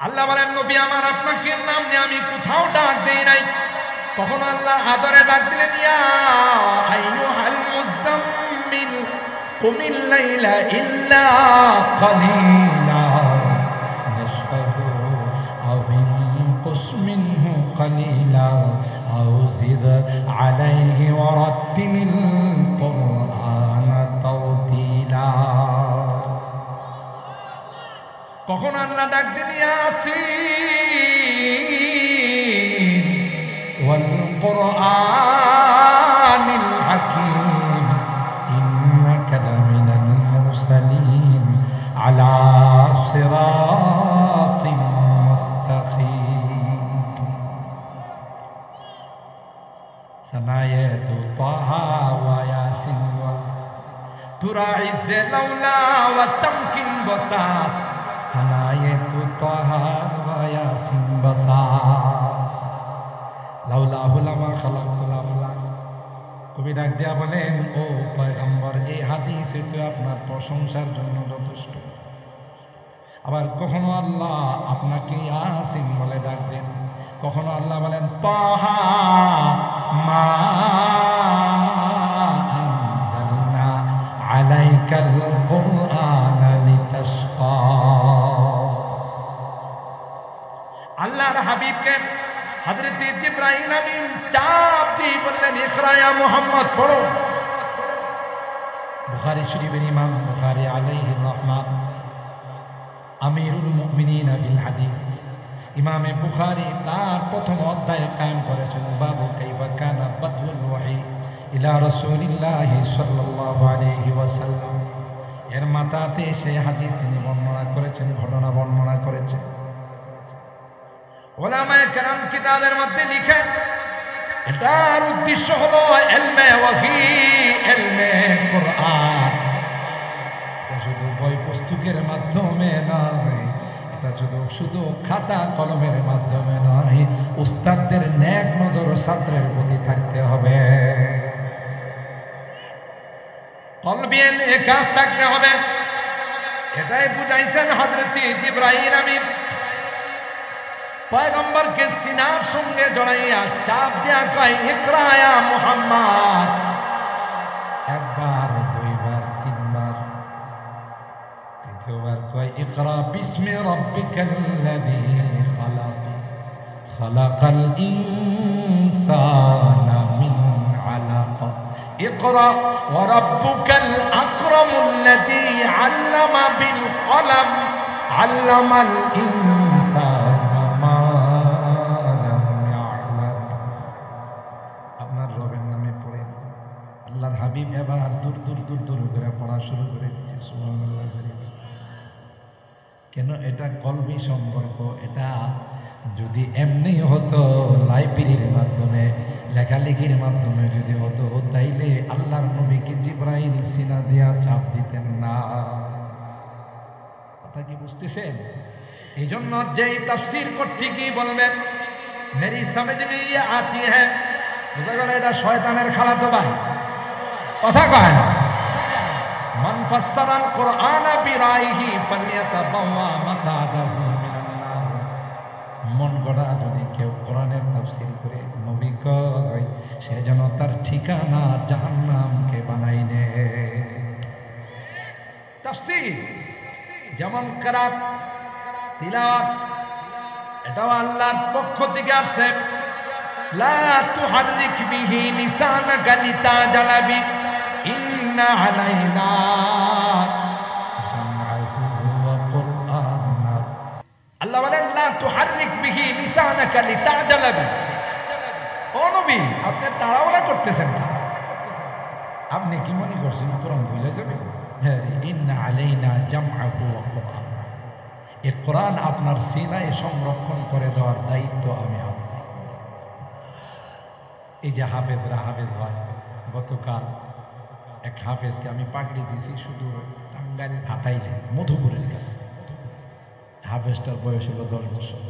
আল্লাহ বলেন, নবী আমার, আপনাকে নাম নিয়ে আমি কোথাও ডাক দেই নাই। কখনো আল্লাহ আদরে ডাক দিলেন, ইয়া আইয়ুহাল মুযাম্মিল কুমিল লাইলা ইল্লা কালিলা নিসফাহু আও ইনকুস মিনহু কালিলা আও জিদ আলাইহি ওয়া রাত্তিলিল কুরআনা তাওতিলা। কখন আল্লাহ ডাক দিন, ইয়াসিন ওয়াল কুরআনিল হাকীম ইন্নাকা লামিনাল মুরসালিন আলা সিরাতিম মুস্তাকিম। সানায়াতু তাহা ওয়া ইয়াসিন ওয়া তুরাইজ লাউলা ওয়া তামকিন বাসাস। সানায়াতু তাহা ওয়া ইয়াসিন বাসাস লাউলাহু লামা খালাকতুল আফলাক। কবি ডাক দিয়া বলেন, ও পয়গম্বর, এই হাদিস তো আপনার প্রশংসার জন্য যথেষ্ট। আবার কখনো আল্লাহ আপনাকে ইয়াসিন বলে ডাক দেন, কখনো আল্লাহ বলেন তাহা মা আনজালনা আলাইকাল কুরআনা লিতাশকা। আল্লাহর হাবিবকে হযরত জিবরাইল আমিন চাপ দিয়ে বললেন, ইকরা ইয়া মুহাম্মদ, পড়ো। বুখারী শরীফের ইমাম বুখারী আলাইহির রাহমাত, আমিরুল মুমিনিন ফিল হাদিস, ইমামে বুখারী তার প্রথম অধ্যায় কায়েম করেছেন, বাবু কাইফা কানা বাদউল ওয়াহি ইলা রাসূলিল্লাহ সাল্লাল্লাহু আলাইহি ওয়াসাল্লাম। এর মাথাতে সেই হাদিস তিনি বর্ণনা করেছেন, ঘটনা বর্ণনা করেছেন। ওলামায়ে কেরাম কিতাবের মধ্যে লিখেন, এটার উদ্দেশ্য হলো ইলমে ওয়াহি, ইলমে কুরআন। এটা শুধু বই পুস্তকের মাধ্যমে নয়, এটা শুধু খাতা কলমের মাধ্যমে নয়, উস্তাদদের নেক নজর ছাত্রের প্রতি থাকতে হবে, কলবিয়ান কাজ থাকতে হবে। এটাই বুঝাইছেন হযরত জিবরাইল আমিন। পয়গম্বরকে সিনার সঙ্গে জড়াইয়া চাপ দেয়া কয়, ইকরা ইয়া মুহাম্মদ। একবার, দুইবার, তিনবার, তৃতীয়বার কয়, ইকরা বিসমি রাব্বিকাল্লাযী খালাক, খালাকাল ইনসানা মিন আলাক, ইকরা ওয়া রাব্বুকাল আকরামুল্লাযী আল্লামা বিল কলম, আল্লামাল ইনসানা। আপনার রবের নামে পড়ে আল্লাহর হাবিব এবার দূর দূর দূর দূর করে পড়া শুরু করে দিচ্ছে। সুবহানাল্লাহ। কেন? এটা কলবি সম্পর্ক। এটা যদি এমনি হতো, লাইব্রেরির মাধ্যমে, লেখালেখির মাধ্যমে যদি হতো, তাইলে আল্লাহর নবীকে জিবরাইল সিনা দিয়া চাপ দিতেন না। কথা কি বুঝতেছেন? এই জন্য যেই তাফসীর করতে কি বলবেন, মেরি সমঝ মে ইয়ে আতি হ্যায়, বুঝা গেল এটা শয়তানের খালাতো ভাই। কথা কয় না, মান ফাসসারাল কুরআনা বিরাইহি ফালইয়াতাবাওয়া মাকআদাহু মিনান নার। মন গড়া যদি কেউ কোরআনের তাফসীর করে, নবী কয় সে যেন তার ঠিকানা জাহান্নামকে বানাই নেয়। তাফসীর যেমন কিরাত, তিলাওয়াত, এটাও আল্লাহর পক্ষ থেকে আসছে। লা তুহাররিক বিহি লিসানাকা লিতাজালা বি, ইন্না আলাইনা জামআহু ওয়া কুরআনা। আল্লাহ বলেন, লা তুহাররিক বিহি লিসানাকা লিতাজালা বি। ও নবী, আপনি তাড়াহুড়া করতেছেন না, আপনি কি মনে করছেন কোরআন ভুলে যাবে? হ্যাঁ, ইন্না আলাইনা জামআহু ওয়া কুরআন, এই কোরআন আপনার সিনায় সংরক্ষণ করে দেওয়ার দায়িত্ব আমি আমার। এই যে হাফেজরা হাফেজ হয়, গতকাল এক হাফেজকে আমি পাগড়ি দিয়েছি শুধু টাঙ্গাইল হাটাইলে মধুপুরের কাছে। হাফেজটার বয়স হলো 10 বছর।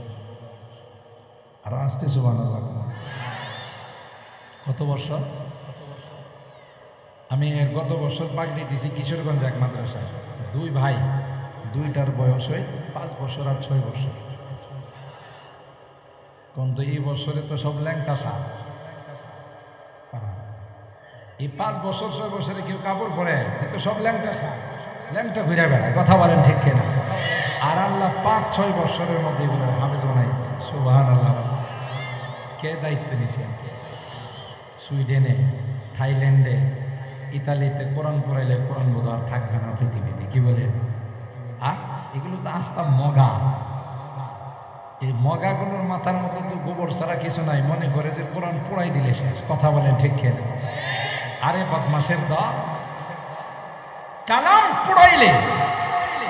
আর আসতে সুবহানাল্লাহ, কত বছর? আমি গত বছর পাগড়ি দিয়েছি কিশোরগঞ্জ এক মাদ্রাসায়। 2 ভাই, 2টার বয়স হয় 5 বছর আর 6 বছর। কিন্তু এই বছরে তো সব ল্যাংটা সাপ। এই 5 বছর 6 বছরে কেউ কাপড় পরে, তো সব ল্যাংটা সাপ, ল্যাংটা ঘুরে বেড়ায়। কথা বলেন ঠিক কিনা? আর আল্লাহ 5-6 বছরের মধ্যে এগুলো হাফেজ বানাই দিয়েছে। সুবহানাল্লাহ। কে দায়িত্ব নিয়েছেন? সুইডেনে, থাইল্যান্ডে, ইতালিতে কোরআন পড়াইলে কোরআন বোধ আর থাকবে না পৃথিবীতে। কি বলে? আর এগুলো তো আস্তা মগা। এই মগাগুলোর মাথার মধ্যে তো গোবর ছাড়া কিছু নাই, মনে করে যে কোরআন পড়াই দিলে শেষ। কথা বলেন ঠিক কিনা? আরে বদমাশের দল, কালাম পড়াইলে,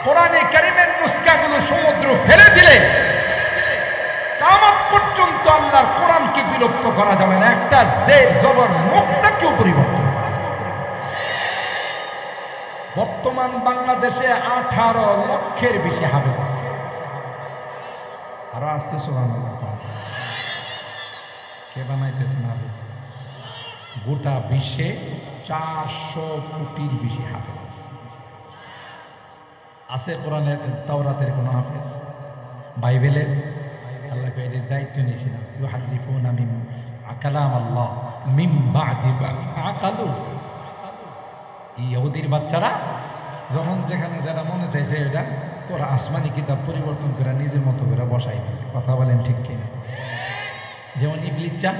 কোরআনে কারিমের নুসখাগুলো সমুদ্র ফেলে দিলে কিয়ামত পর্যন্ত আল্লাহর কোরআনকে বিলুপ্ত করা যাবে না। একটা জের জবর মুক্তাকেও পরিবর্তন করা যাবে। বর্তমান বাংলাদেশে 18 লক্ষের বেশি হাফেজ আছে। আরো আসতে সুবহানাল্লাহ। কে বানাইতেছেন হাফেজ? গোটা বিশ্বে 400 কোটির বেশি হাফেজ আছে। আছে কোরআনের তাওরাতের কোন হাফেজ? বাইবেলের? আল্লাহ এর দায়িত্ব নিয়েছিলাম। ইউহাররিফুনা মিন কালাম আল্লাহ মিন বাদি মা আকালু। ইহুদির বাচ্চারা যখন যেখানে যারা মনে চাইছে এটা ওরা আসমানি কিতাব পরিবর্তন করে নিজের মতো করে বসাই দিয়েছে। কথা বলেন ঠিক কিনা? যেমন ইবলিচ্চা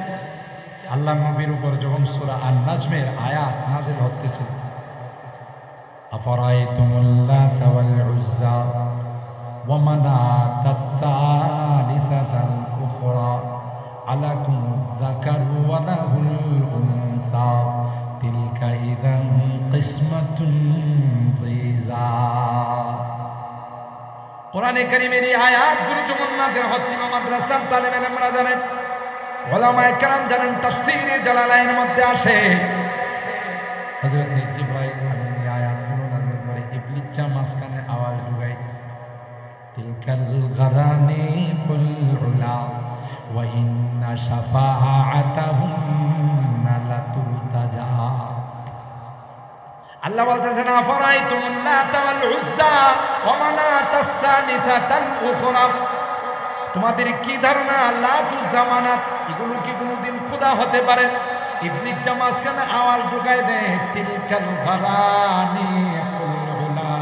আল্লাহ নবীর উপর যখন সূরা আন-নাজমের আয়াত নাযিল হতেছিল, আফরাআইতুমুল লাতা ওয়াল উজ্জা ওয়া মানাতাত সালিসাতাল উখরা আলাকুমুয যাকারু ওয়া লাহুল উনসা তিলকা ইযান কিসমাতুন যিযা। কোরআনে কারীমের এই আয়াতগুলো যখন নাযিল হচ্ছিল, মাদ্রাসার তালেব ইলমরা জানেন, উলামায়ে কেরাম জানেন, তাফসীরে জালালাইনের মধ্যে আসে হযরত জিবরাইল আলাইহিস এই আয়াতগুলো নাযিল করে ইবলিসা মাঝখানে আওয়াজ ঢুকাই দিয়েছে, তিলকাল গারানি কুল উলা ওয়া ইন্না শাফাআতাহুন্না লাতুরতাজা। আল্লাহ বলতেছেন, আফরাইতুমুল লাতা ওয়াল উজ্জা ওয়া মানাতাস সালিসাতাল উখরা। তোমাদের কি ধারণা লাতু জামানাত এগুলো কি কোনোদিন খোদা হতে পারে? ইবলিস মাঝখানে আওয়াজ ঢুকায় দেয়, তিলকাল গারানি কুল উলা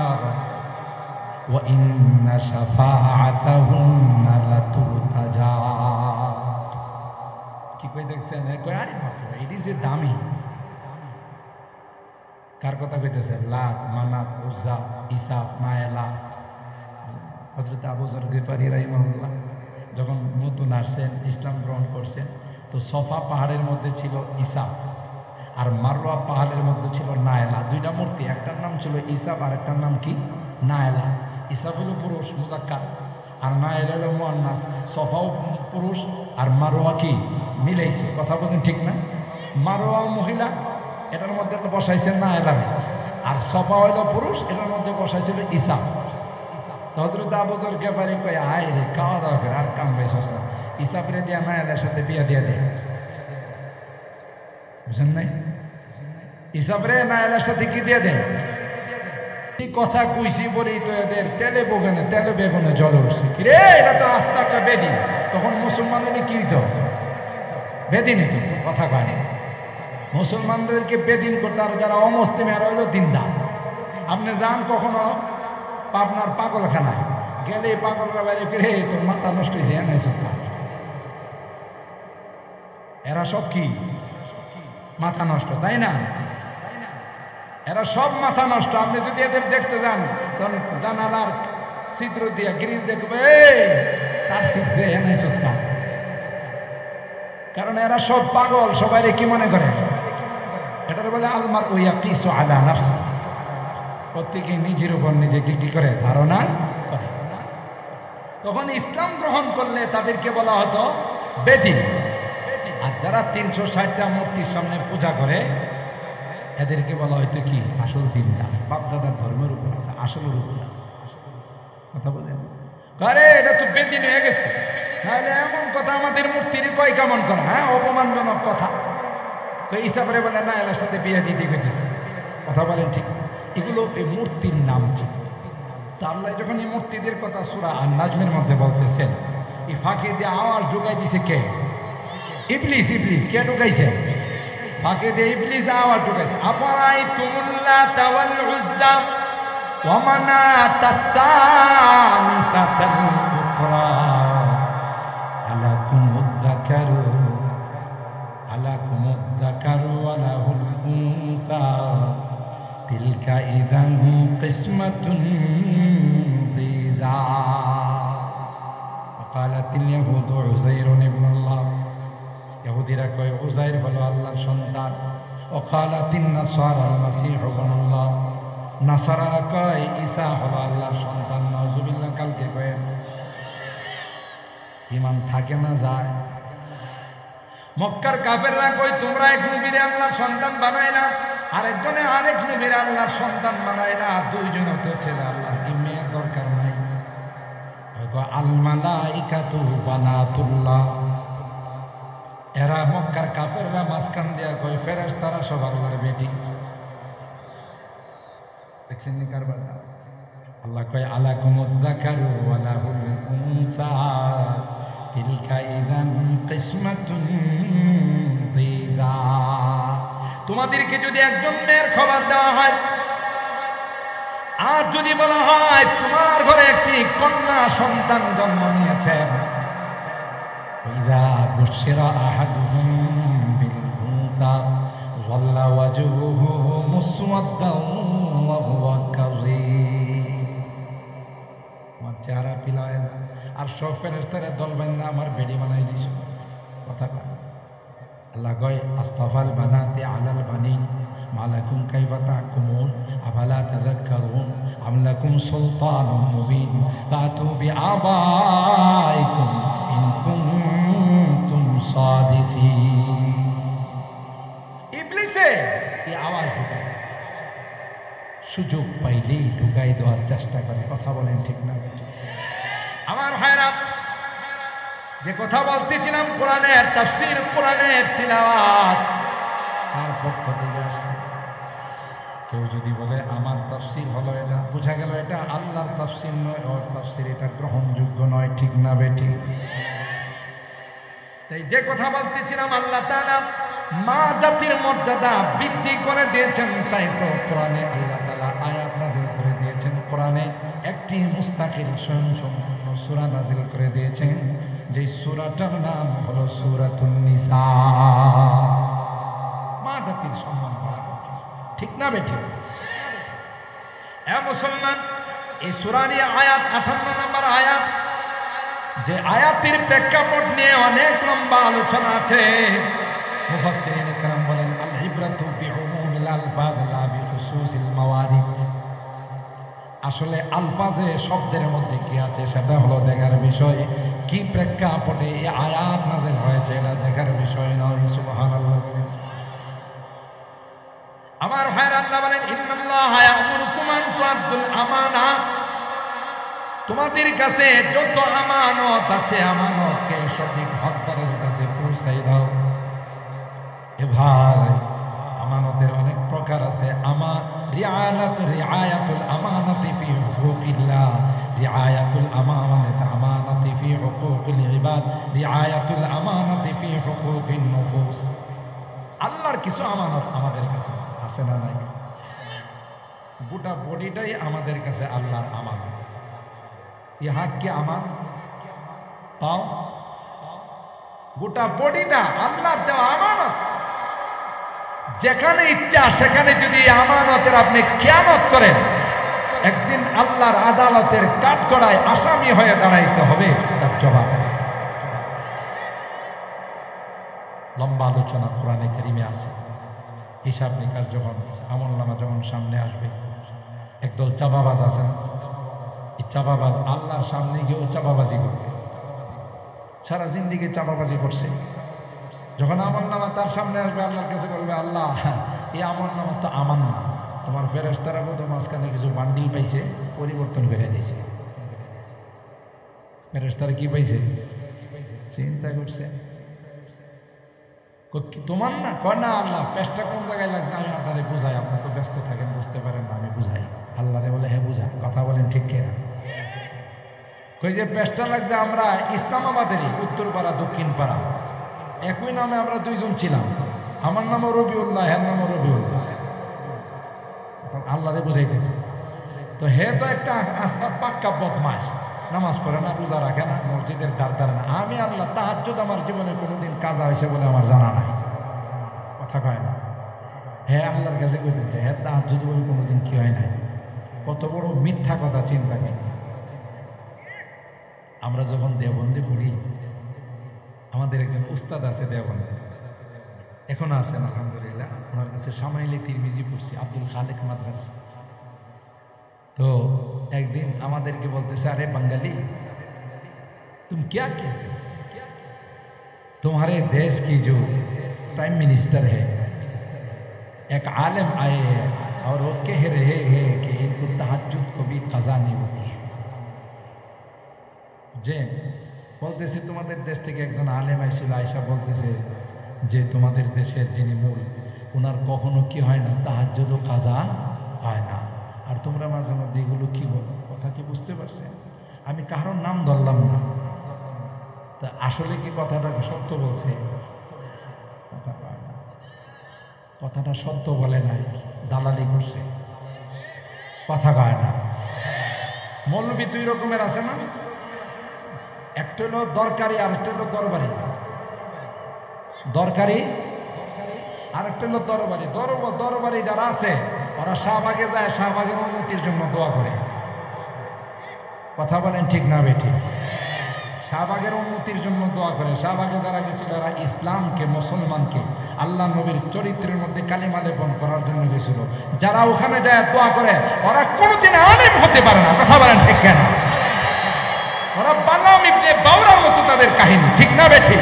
ওয়া ইন্না শাফাআতাহুন্না লাতুরতাজা। কি কই দেখছেন? আরে বাবা, এটি যে দামি। কার কথা কইতেছে? লাত, মানাত, উজ্জা, ইসাফ, নায়লা। হযরত আবু যর গিফারী রাহিমাহুল্লাহ যখন নতুন আসছেন, ইসলাম গ্রহণ করছেন, তো সফা পাহাড়ের মধ্যে ছিল ইসাফ আর মারওয়া পাহাড়ের মধ্যে ছিল নায়লা। 2টা মূর্তি, একটার নাম ছিল ইসাফ আর একটার নাম কি? নায়লা। ইসাফ হলো পুরুষ মুজাক্কার আর নায়লা হলো মুআন্নাস। সফাও পুরুষ আর মারওয়া কি মিলাইছে। কথা বলেন ঠিক না? মারওয়া মহিলা, এটার মধ্যে বসাইছেন নায়লা, আর সফা হইল পুরুষ, এটার মধ্যে বসাইছিল ইসাফ। হযরত আবু যর গিফারী কয়, আয় রে খাওয়া দাওয়া করে আর কাম পাইছস না, ইসাফরে দিয়া নায়লার সাথে বিয়া দিয়া দে। বুঝেন নাই? ইসাফরে নায়লার সাথে কি দিয়ে দেয়? এই কথা কইছি বলেই তো এদের তেলে বগানে তেলে বেগুনে জল উঠছে। কি রে, এটা তো আস্তে একটা বেদিন। তখন মুসলমান হলে কি হইতো? বেদিনই তো। কথা কয় মুসলমানদেরকে বেদিন করতে, আর যারা অমুসলিম এরা হইল দিনদার। আপনি যান কখনো আপনার পাগলখানায় গেলে, পাগলরা বাইরে ফিরে, তোর মাথা নষ্ট হয়েছে, এরা সব কি মাথা নষ্ট, তাই না? এরা সব মাথা নষ্ট। আপনি যদি এদের দেখতে যান, তখন জানালার ছিদ্র দিয়ে গ্রিল দেখবে, তার শিখছে এনআইসিস। কারণ এরা সব পাগল। সবাই কি মনে করে? এটার বলে আলমার ইয়াকিসু আলা নাফসি, প্রত্যেকে নিজের উপর নিজেকে কি করে ধারণা করে। তখন ইসলাম গ্রহণ করলে তাদেরকে বলা হতো বেদিন। আর যারা 360টা মূর্তির সামনে পূজা করে এদেরকে বলা হয়তো কি আসল দিনদার, বাপদাদার ধর্মের উপর আছে, আসলের উপর আছে। কথা বলেন আরে এটা তো বেদিন হয়ে গেছে, নাহলে এমন কথা আমাদের মূর্তির কয় কেমন করা, হ্যাঁ অপমানজনক কথা। ঈসা করে বলে না এলার সাথে বিয়ে দিতে গেছে। কথা বলেন ঠিক। এগুলো এই মূর্তির নাম ছিল। তো আল্লাহ যখন এই মূর্তিদের কথা সূরা আন-নাজমের মধ্যে বলতেছেন, এই ফাঁকে দিয়ে আওয়াজ ঢুকাই দিছে কে? ইবলিস। ইবলিস কে ঢুকাইছে? ফাঁকে দিয়ে ইবলিস আওয়াজ ঢুকাইছে। আফারাইতুমুল লাতা ওয়াল উজ্জা ওয়া মানাতাত তালিসাতাল উখরা আলাকুমুয যাকারু ওয়া লাহুল উনসা তিলকা ইযান কিসমাতুন দিযা ওয়াকালাতিল ইয়াহুদু উযাইরুন ইবনুল্লাহ, ইহুদিরা কয় উযাইর হলো আল্লাহর সন্তান। ওয়াকালাতিন নাসারা আল মাসীহু ইবনুল্লাহ, নাসারারা কয় ঈসা হলো আল্লাহর সন্তান। নাউজুবিল্লাহ। কালকে কয় ঈমান থাকে না যায়। মক্কার কাফেররা কয় তোমরা এক নবীরে আল্লাহর সন্তান বানাইলা, আরেকজনে আরেক নবীরে আল্লাহর সন্তান বানাইলা, দুইজন তো ছেলে, আল্লাহর কি মেয়ের দরকার নাই? আল মালাইকাতু বানাতুল্লাহ। এরা মক্কার কাফেররা মাঝখান দিয়া কয় ফেরেশতারা সব আল্লাহর বেটি। দেখছেন নি কারবারটা? আল্লাহ কয় আলাকুমুয যাকারু ওয়া লাহুল উনসা তিলকা ইযান কিসমাতুন দিযা। তোমাদেরকে যদি একজন মেয়ের খবর দেওয়া হয় আর যদি বলা হয় তোমার ঘরে একটি কন্যা সন্তান জন্ম নিয়েছেন, ইযা বুশিরা আহাদুহুম বিল উনসা যাল্লা ওয়াজহুহু মুসওয়াদ্দান ওয়া হুয়া কাযীম। তোমার চেহারা পিলা হয়ে যায় আর সব ফেরেশতারা দল বান্ধা আমার বেডি বানাই দিছ। কথাটা আল্লাহ কয় আস্তাফাল বানাতি আলাল বানিন মালাকুম কাইফা তাহকুমুন আফালা তাযাক্কারুন আম লাকুম সুলতানুম মুবিন ফাতু বিআবাইকুম ইন কুনতুম সাদিকিন। ইবলিসে এই আওয়াজ ঢুকায়, সুযোগ পাইলেই ঢুকাই দেওয়ার চেষ্টা করে। কথা বলেন ঠিক না? আমার ভাইরা, যে কথা বলতেছিলাম কোরআনের তাফসীর, কোরআনের তিলাওয়াত তার পক্ষ থেকে আসছে। কেউ যদি বলে আমার তাফসীর হলো এটা, বোঝা গেল এটা আল্লাহর তাফসীর নয়, ওর তাফসীর, এটা গ্রহণযোগ্য নয়। ঠিক না বেটি? তাই যে কথা বলতেছিলাম আল্লাহ তাআলা মা জাতির মর্যাদা বৃদ্ধি করে দিয়েছেন, তাই তো কোরআনে আল্লাহ তাআলা আয়াত নাযিল করে দিয়েছেন। কোরআনে একটি মুস্তাকিল স্বয়ংসম্পূর্ণ সূরা নাযিল করে দিয়েছেন, যে সূরাটার নাম হলো সূরাতুন নিসা। মা জাতির সম্মান করা দরকার। ঠিক না বেটি? এ মুসলমান, এই সূরার আয়াত 58 নম্বর আয়াত, যে আয়াতের প্রেক্ষাপট নিয়ে অনেক লম্বা আলোচনা আছে। মুফাসসিরিন کرام বলেন আল ইবরাতু বিউমুমিল আলফাজ লা বিখুসুসিল মাওয়ারিদ। আসলে আলফাজে শব্দের মধ্যে কি আছে সেটা হলো দেখার বিষয়, কি প্রেক্ষাপটে এই আয়াত নাযিল হয়েছে এটা দেখার বিষয় নয়। সুবহানাল্লাহ। আমার ভাইরা, আল্লাহ বলেন ইন্নাল্লাহা ইয়া'মুরুকুম আন তু'আদ্দুল আমানাত, তোমাদের কাছে যত আমানত আছে আমানতকে সঠিক হকদারের কাছে পৌঁছাই দাও। এ ভাই, আমানতের অনেক প্রকার আছে। রিআয়াতুল আমানাতি ফি হুকুকিল্লাহ, রিআয়াতুল আমানাতি ফি হুকুকিল ইবাদ, রিআয়াতুল আমানাতি ফি হুকুকিন নুফুস। আল্লাহর কিছু আমানত আমাদের কাছে আছে না নাই? গোটা বডিটাই আমাদের কাছে আল্লাহর আমানত। এই হাত কি আমার? পাও? গোটা বডিটা আল্লাহর দেওয়া আমানত। যেখানে ইচ্ছা সেখানে যদি আমানতের আপনি খেয়ানত করেন, একদিন আল্লাহর আদালতের কাঠগড়ায় আসামি হয়ে দাঁড়াইতে হবে। তার জবাব লম্বা আলোচনা কোরআনে কারিমে আছে। হিসাব নিকাশ যখন আমলনামা যখন সামনে আসবে, একদল চাপাবাজ আছেন, এই চাপাবাজ আল্লাহর সামনে গিয়েও চাপাবাজি করবে, সারা জিন্দিগি চাপাবাজি করছে। যখন আমলনামা তার সামনে আসবে, আল্লাহর কাছে বলবে, আল্লাহ এই আমলনামা তো আমার না, তোমার ফেরেশতারা বোধহয় মাঝখানে কিছু বান্ডিল পাইছে, পরিবর্তন করে দিয়েছে। ফেরেশতারা কি পাইছে? চিন্তা করছে, তোমার না? কয় না আল্লাহ, পেশটা কোন জায়গায় লাগছে আমি আপনারে বুঝাই, আপনি তো ব্যস্ত থাকেন, বুঝতে পারেন না, আমি বুঝাই। আল্লাহরে বলে, হ্যাঁ বুঝা, কথা বলেন ঠিক কিনা? কই যে পেশটা লাগছে আমরা ইসলামাবাদেরই, উত্তরপাড়া দক্ষিণ পাড়া, একই নামে আমরা দুইজন ছিলাম, আমার নামও রবিউল্লাহ, হ্যার নামও রবিউল্লাহ। আল্লাহরে বুঝাইতেছে। তো হে তো একটা আস্থার পাক্কা বদমাশ, নামাজ পড়ে না, রোজা রাখে না, মসজিদের দ্বার ধারে না। আমি আল্লাহ তাহাজ্জুদ আমার জীবনে কোনোদিন কাজা হয়েছে বলে আমার জানা নাই, কথা কয় না। হ্যাঁ আল্লাহর কাছে কইতেছে, হ্যাঁ তাহাজ্জুদ বলে কোনোদিন কি হয় নাই। কত বড় মিথ্যা কথা, চিন্তা করি। আমরা যখন দেওবন্দে পড়ি, আমাদের একজন উস্তাদ আছে দেওবন্দে, এখনো আছেন আলহামদুলিল্লাহ, ওনার কাছে সামাইলে তিরমিজি পড়ছি, আব্দুল খালেক মাদ্রাস। তো একদিন আমাদেরকে বলতেছে, আরে বাঙালি तुम क्या कहते हो, तुम्हारे देश की जो प्राइम मिनिस्टर है एक आलिम आए हैं और वो कह रहे हैं कि इनको तहज्जुद को भी कज़ा नहीं होती है। যে বলতেছে তোমাদের দেশ থেকে একজন আলেম আইছিল, আয়সা বলতেছে যে তোমাদের দেশের যিনি মূল, ওনার কখনো কি হয় না, তাহাজ্জুদও কাজা হয় না, আর তোমরা মাঝে মধ্যে এগুলো কি বলো, কথা কি বুঝতে পারছে? আমি কারোর নাম ধরলাম না, তা আসলে কি কথাটা সত্য বলছে? কথাটা সত্য বলে নাই, দালালি করছে, কথা কয় না। মৌলবী দুই রকমের আছে না, একটা হলো দরকারি আর একটা হলো দরবারি। দরকারি আর একটা হলো দরবারি। দরবারি যারা আছে ওরা শাহবাগে যায়, শাহবাগের উন্নতির জন্য দোয়া করে, কথা বলেন ঠিক না বেঠি? শাহবাগের উন্নতির জন্য দোয়া করে। শাহবাগে যারা গেছিল এরা ইসলামকে, মুসলমানকে, আল্লাহ নবীর চরিত্রের মধ্যে কালিমা লেপন করার জন্য গেছিল। যারা ওখানে যায় দোয়া করে ওরা কোনোদিন আলেম হতে পারে না, কথা বলেন ঠিক কেন? ওরা বালাম ইবনে বাওরার মতো তাদের কাহিনী, ঠিক না বেঠি?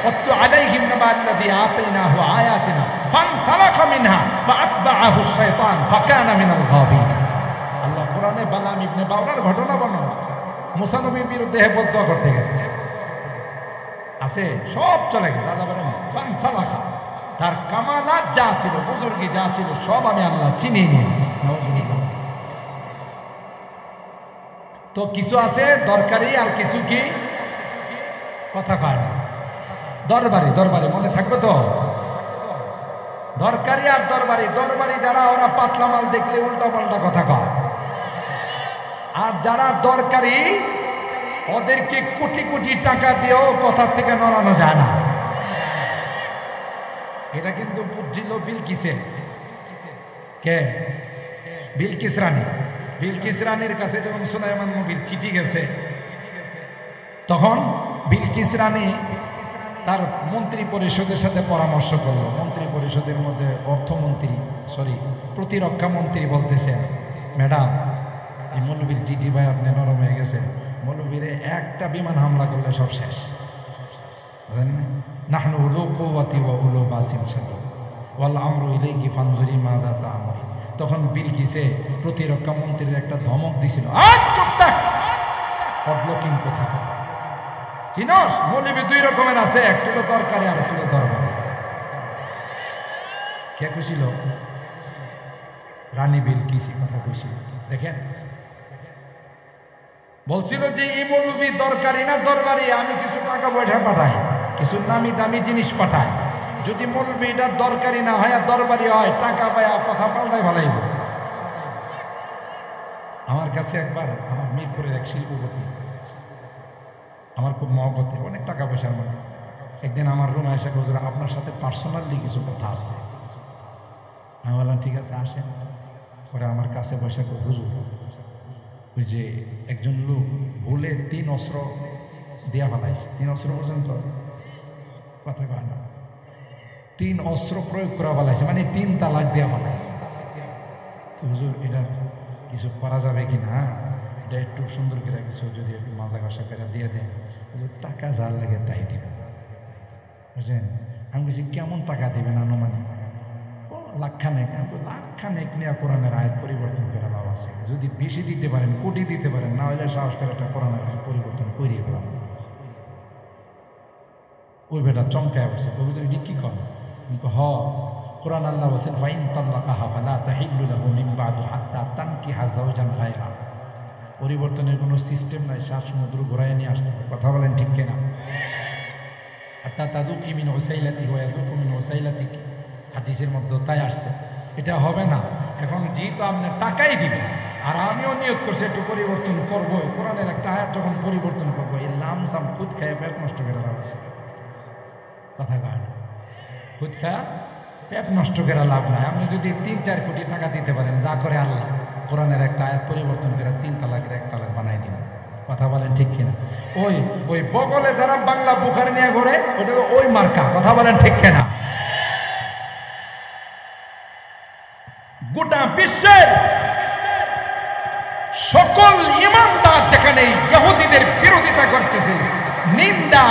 واتل عليهم نبأ الذي آتيناه آياتنا فانسلخ منها فأتبعه الشيطان فكان من الغاوين। আল্লাহ কোরআনে বালাম ইবনে বাওরার ঘটনা বর্ণনা, মুসা নবীর বিরুদ্ধে বদদোয়া করতে গেছে, আছে সব চলে গেছে। আল্লাহ বলেন ফানসালাখা, তার কামালাত যা ছিল, বুজুর্গি যা ছিল, সব আমি আল্লাহ চিনিয়ে নিই। তো কিছু আছে দরকারি আর কিছু কি, কথা কয় না, দরবারি। দরবারি মনে থাকবে তো, দরকারি আর দরবারি। দরবারি যারা ওরা পাতলা মাল দেখলে উল্টা পাল্টা কথা কয়, আর যারা দরকারি ওদেরকে কোটি কোটি টাকা দিয়েও কথার থেকে নড়ানো যায় না। এটা কিন্তু বুঝছিল বিলকিসে, কে? বিলকিস রানী। বিলকিস রানীর কাছে যখন সুলাইমান নবীর চিঠি গেছে, তখন বিলকিস রানী তার মন্ত্রী পরিষদের সাথে পরামর্শ করলো। মন্ত্রী পরিষদের মধ্যে প্রতিরক্ষা মন্ত্রী বলতেছে, ম্যাডাম এই মৌলবীর চিঠি ভাই আপনি নরম হয়ে গেছে, মৌলবীরে একটা বিমান হামলা করলে সব শেষ। নাহনু উলু কুওয়াতি ওয়া উলু বাসিন শাদু ওয়াল আমরু ইলাইকি ফানজুরি মাযা তা'মাল। তখন বিলকিসে প্রতিরক্ষা মন্ত্রীর একটা ধমক দিছিল, চুপ থাক, অবলকিং কথা। চিনস মৌলবী দুই রকমের আছে, একটা হলো দরকারি আর একটা হলো দরবারি। কে খুশিল? রানী বিলকিস কথা খুশি। দেখেন বলছিল যে এই মৌলবী দরকারি না দরবারি, আমি কিছু টাকা পয়সা পাঠাই, কিছু নামি দামি জিনিস পাঠাই। যদি মৌলবী এটা দরকারি না হয় আর দরবারি হয়, টাকা পায় কথা পাল্টাই ভালাইব। আমার কাছে একবার আমার মিরপুরের এক শিল্পপতি, আমার খুব মহব্বতের, অনেক টাকা পয়সার মানে, একদিন আমার রুমে এসে হুজুর আপনার সাথে পার্সোনালি কিছু কথা আছে। আমি বললাম ঠিক আছে আসেন। পরে আমার কাছে বসে হুজুর ওই যে একজন লোক ভুলে 3 অস্ত্র দিয়া ফেলাইছে, 3 অস্ত্র পর্যন্ত কথা কয় না। তিন অস্ত্র প্রয়োগ করা বলাইছে, মানে 3 তালাক দেওয়া বলাইছে। তো হুজুর এটা কিছু করা যাবে কি না, এটা একটু সুন্দর করে কিছু যদি একটু মাজা ঘষা করে দিয়ে দেন, হুজুর টাকা যা লাগে তাই দিবেন, বুঝলেন? আমি বলছি কেমন টাকা দিবেন আনুমানিক? লাখখানেক। লাখখানেক নিয়ে কোরআনের আয়াত পরিবর্তন করে লাভ আছে, যদি বেশি দিতে পারেন, কোটি দিতে পারেন, না হলে সাহস করে একটা কোরআনের আয়াত পরিবর্তন করিয়ে ফেলাম। ওই বেটা চমকায় বসে, হুজুর এটি কি করেন? হ, কোরআন আল্লাহ বলেছেন ফাইন তাল্লাকাহা ফালা তাহিল্লু লাহু মিন বাদু হাত্তা তানকিহা যাওজান গায়রা। পরিবর্তনের কোনো সিস্টেম নাই, শ্বাস সমুদ্র ঘোরায় নিয়ে আসতে হবে। কথা বলেন ঠিক কিনা? হাত্তা তাযুকি মিন উসাইলাতি ওয়া ইয়াযুকু মিন উসাইলাতিকি, হাদিসের মধ্যে তাই আসছে। এটা হবে না। এখন যেহেতু আপনি টাকাই দিবেন, আর আমিও নিয়োগ করছি একটু পরিবর্তন করবো, কোরআনের একটা আয়াত যখন পরিবর্তন করবো, এই লামসাম খুদ খায় পেট নষ্ট করে লাভ আছে। কথা কয় না, খুদ খায় পেট নষ্ট করে লাভ নাই। আপনি যদি 3-4 কোটি টাকা দিতে পারেন, যা করে আল্লাহ কোরআনের একটা আয়াত পরিবর্তন করে 3 তালাকের 1 তালাক বানাই দিবেন। কথা বলেন ঠিক কিনা? ওই বগলে যারা বাংলা বুখারি নিয়ে ঘোরে, ওটা হলো ওই মার্কা। কথা বলেন ঠিক কিনা? গোটা বিশ্বের সকল ইমানদার যেখানে ইহুদিদের বিরোধিতা করতেছে, নিন্দা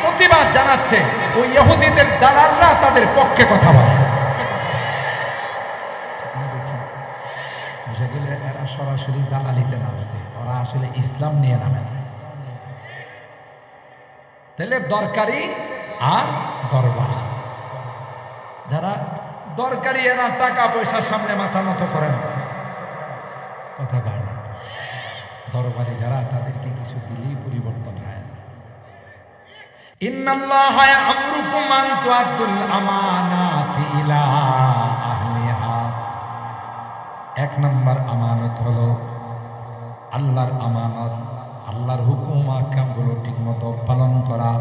প্রতিবাদ জানাচ্ছে, ওই ইহুদিদের দালালরা তাদের পক্ষে কথা বলে। বুঝে গেলে এরা সরাসরি দালালিতে নামছে, ওরা আসলে ইসলাম নিয়ে নামে না। তাহলে দরকারি আর দরবারি, যারা দরকারি এরা টাকা পয়সার সামনে মাথা নত করেন, কথা বলেন। দরবারি যারা, তাদেরকে কিছু দিলেই পরিবর্তন হয়। ইন্নাল্লাহা ইয়া'মুরুকুম আন তু'আদ্দুল আমানাতি ইলা আহলিহা। 1 নম্বর আমানত হলো আল্লাহর আমানত, আল্লাহর হুকুম আহকামগুলো ঠিকমতো পালন করা।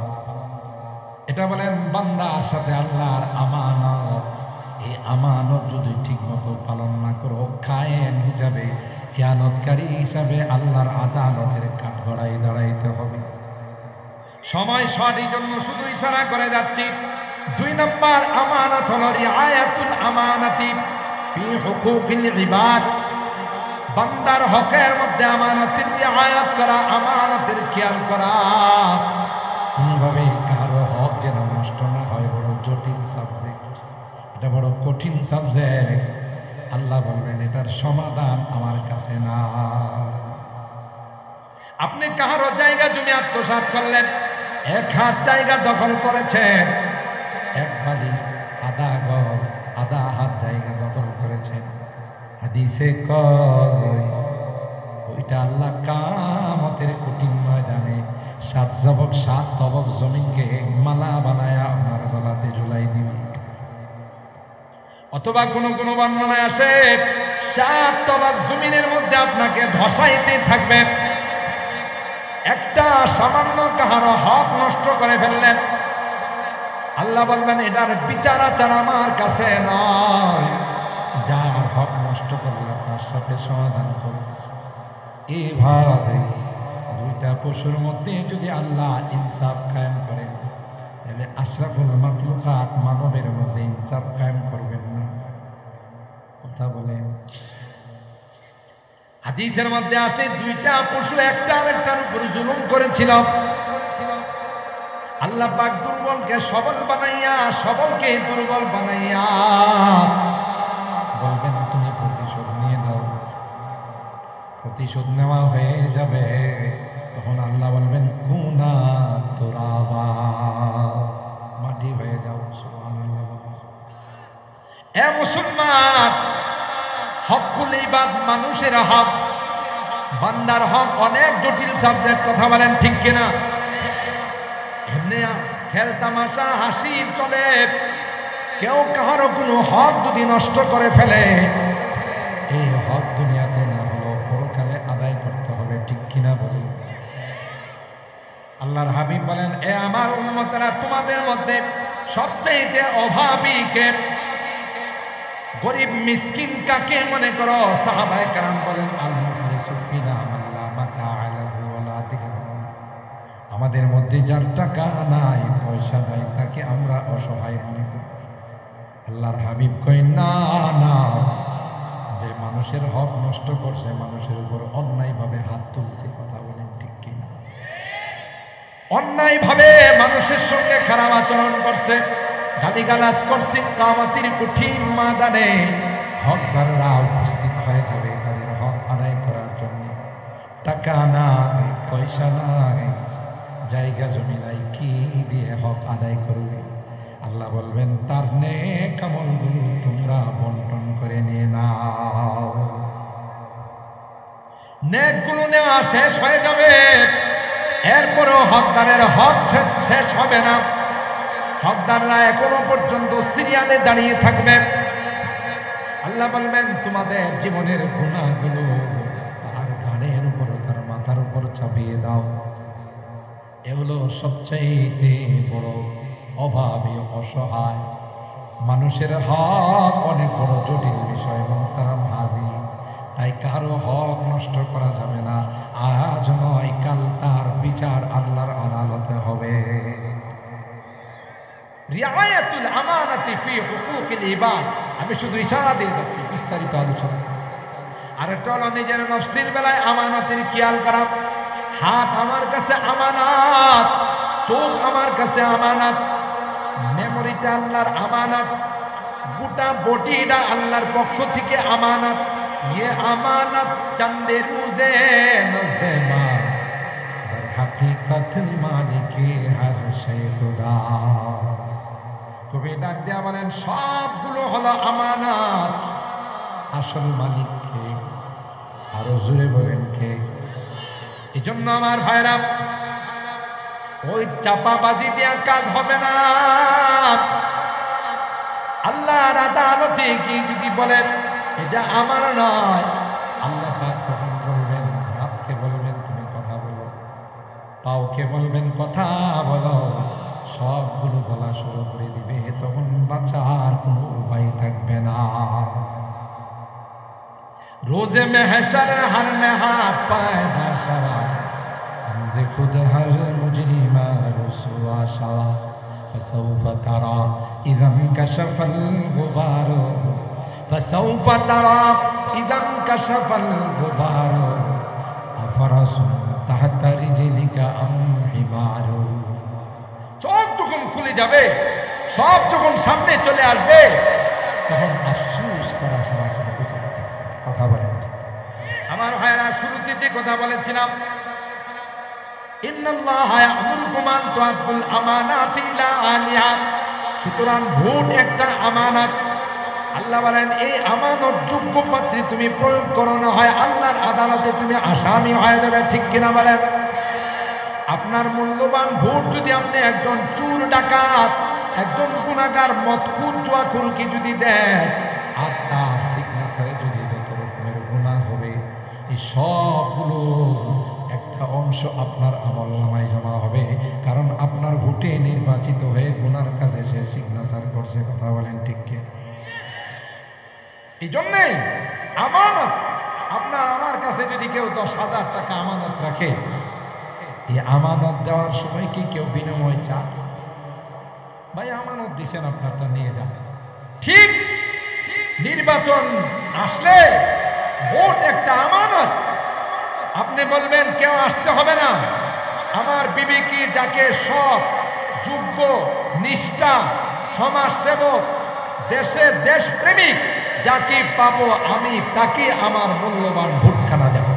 এটা বলেন বান্দার সাথে আল্লাহর আমানত। এই আমানত যদি ঠিকমতো পালন না করো, খায়েন হিসাবে, খেয়ানতকারী হিসাবে আল্লাহর আদালতের কাঠগড়ায় দাঁড়াইতে হবে। সময় সঠিক জন্য শুধু ইশারা করে যাচ্ছি। 2 নম্বর আমানত হলো রিআয়াতুল আমানাতি ফি হুকুকিল ইবাদ। বান্দার হকের মধ্যে আমানতের রিআয়াত করা, আমানতের খেয়াল করা, কোনোভাবে কারো হক যেন নষ্ট না হয়। বড় জটিল সাবজেক্ট, এটা বড় কঠিন সাবজেক্ট। আল্লাহ বলবেন এটার সমাধান আমার কাছে না। আপনি কারো জায়গা জমি আত্মসাৎ করলেন, 1 হাত জায়গা দখল করেছেন, 1 বালিশ, আধা গজ, আধা হাত জায়গা দখল করেছেন। হাদিসে কয় ওইটা আল্লাহ কিয়ামতের কঠিন ময়দানে 7 তবক জমিনকে মালা বানায়া আপনার গলাতে ঝুলাই দিবে। অথবা কোন বর্ণনায় আসে 7 তবক জমিনের মধ্যে আপনাকে ধসাইতে থাকবে। একটা সামান্য কাহারো হক নষ্ট করে ফেললেন, আল্লাহ বলবেন এটার বিচার আচার আমার কাছে নয়, যার হক নষ্ট করলে তার সাথে সমাধান করবে। এইভাবে 2টা পশুর মধ্যে যদি আল্লাহ ইনসাফ কায়েম করে, তাহলে আশরাফুল মাখলুকাত মানবের মধ্যে ইনসাফ কায়েম করবেন না। কথা বলেন। হাদিসের মধ্যে আসে 2টা পশু একটা আরেকটার উপর জুলুম করেছিল। আল্লাহ পাক দুর্বলকে সবল বানাইয়া, সবলকে দুর্বল বানাইয়া বলবেন তুমি প্রতিশোধ নিয়ে নাও। প্রতিশোধ নেওয়া হয়ে যাবে, তখন আল্লাহ বলবেন কুনা তুরাবা, মাটি হয়ে যাও। সুবহানাল্লাহ। এ মুসলমান, হকুল ইবাদ মানুষের হক, বান্দার হক অনেক জটিল সাবজেক্ট। কথা বলেন ঠিক কিনা? এমনি খেল তামাশা হাসি চলে, কেউ কাহারও কোনো হক যদি নষ্ট করে ফেলে, এই হক দুনিয়াতে না হলো পরকালে আদায় করতে হবে। ঠিক কিনা বলি? আল্লাহর হাবিব বলেন এ আমার উম্মতেরা, তোমাদের মধ্যে সবচেয়ে অভাবী কে? গরিব মিসকিন কাকে মনে করো? সাহাবায়ে কেরাম বলেন আল মুফলিসু ফিনা মান লা মাতাআ লাহু ওয়া লা দিরহাম। আমাদের মধ্যে যার টাকা নাই, পয়সা নাই, তাকে আমরা অসহায় মনে করি। আল্লাহর হাবিব কই না না, যে মানুষের হক নষ্ট করছে, মানুষের উপর অন্যায়ভাবে হাত তুলছে, কথা বলেন ঠিক কিনা? অন্যায়ভাবে মানুষের সঙ্গে খারাপ আচরণ করছে, গালিগালাজ করছে, কিয়ামতের কঠিন ময়দানে হকদাররা উপস্থিত হয়ে যাবে তাদের হক আদায় করার জন্য। টাকা নাই, পয়সা নাই, জায়গা জমি নাই, কি দিয়ে হক আদায় করবে? আল্লাহ বলবেন তার নেক আমলগুলো তোমরা বন্টন করে নিয়ে নাও। নেকগুলো নেওয়া শেষ হয়ে যাবে, এরপরও হকদারের হক শেষ হবে না। হকদাররা এখনো পর্যন্ত সিরিয়ালে দাঁড়িয়ে থাকবে। আল্লাহ বলবেন তোমাদের জীবনের গুনাহগুলো তার ঘাড়ের উপর, তার মাথার উপর চাপিয়ে দাও। এ হলো সবচাইতে বড় অভাবী, অসহায় মানুষের হক অনেক বড় জটিল বিষয় মুহতারাম হাজির। তাই কারো হক নষ্ট করা যাবে না। আজ নয় কাল তার বিচার আল্লাহর আদালতে হবে। রিআয়াতুল আমানাতি ফি হুকুকিল ইবাদ, আমি শুধু ইশারা দিয়ে যাচ্ছি, বিস্তারিত আলোচনা। আরেকটা হলো নিজের নফসের বেলায় আমানতের খেয়াল করা। হাত আমার কাছে আমানত, চোখ আমার কাছে আমানত, মেমোরিটা আল্লাহর আমানত, গোটা বডিটা আল্লাহর পক্ষ থেকে আমানত। ये अमानत चंदे रोजे नज़्दे माँ दर हकीकत मालिके हर शै खुदा। কবি ডাক দেয়া বলেন সবগুলো হলো আমানত, আসল মালিক কে? আরো জোরে বলেন কে? এই জন্য আমার ভাইরা, ওই চাপাবাজি দেওয়া কাজ হবে না। আল্লাহর আদালতে কি যদি বলেন এটা আমার নয়, আল্লাহ পাক তখন বলবেন, হাতকে বলবেন তুমি কথা বলো, পাওকে বলবেন কথা বলো, সবগুলো বলা শুরু করে দিবে। তখন বাঁচার কোনো উপায় থাকবে না। রোজে মেহশর হর নেহা পায়দা শাওয়া, हमसे खुद हर मुजरिमा रुसवा शावा, فسوف ترى إذا انكشف الغبار، فسوف ترى إذا انكشف الغبار، أفرس تحت رجلك أم حمار। চোখ যখন খুলে যাবে, সব যখন সামনে চলে আসবে, তখন আফসোস করা ছাড়া কোনো উপায় থাকবে না। কথা বলেন আমার ভাইরা, শুরুতে যে কথা বলেছিলাম, ইন্নাল্লাহা ইয়া'মুরুকুম আন তু'আদ্দুল আমানাতি ইলা আহলিহা, সুতরাং ভোট একটা আমানত। আল্লাহ বলেন এই আমানত যোগ্য পাত্রে তুমি প্রয়োগ করো, না হয় আল্লাহর আদালতে তুমি আসামি হয়ে যাবে। ঠিক কিনা বলেন? আপনার মূল্যবান ভোট যদি আপনি একজন চোর ডাকাত, একজন গুনাহগার, মদখুর, জুয়াখুরকে যদি দেন, আর তার সিগনেচারে যদি যত রকমের গুনাহ হবে, এই সবগুলো একটা অংশ আপনার আমলনামায় জমা হবে। কারণ আপনার ভোটে নির্বাচিত হয়ে গুনার কাজে সে সিগনেচার করছে। কথা বলেন ঠিক কি? এই জন্যেই আমানত, আপনার আমার কাছে যদি কেউ 10,000 টাকা আমানত রাখে, এই আমানত দেওয়ার সময় কি কেউ বিনিময় চান? ভাই আমানত দিছেন, আপনারটা নিয়ে যান। ঠিক নির্বাচন আসলে ভোট একটা আমানত। আপনি বলবেন কেউ আসতে হবে না, আমার বিবি কি যাকে সৎ, যোগ্য, নিষ্ঠা, সমাজসেবক, দেশের দেশপ্রেমিক যাকে পাবো, আমি তাকে আমার মূল্যবান ভোটখানা দেব।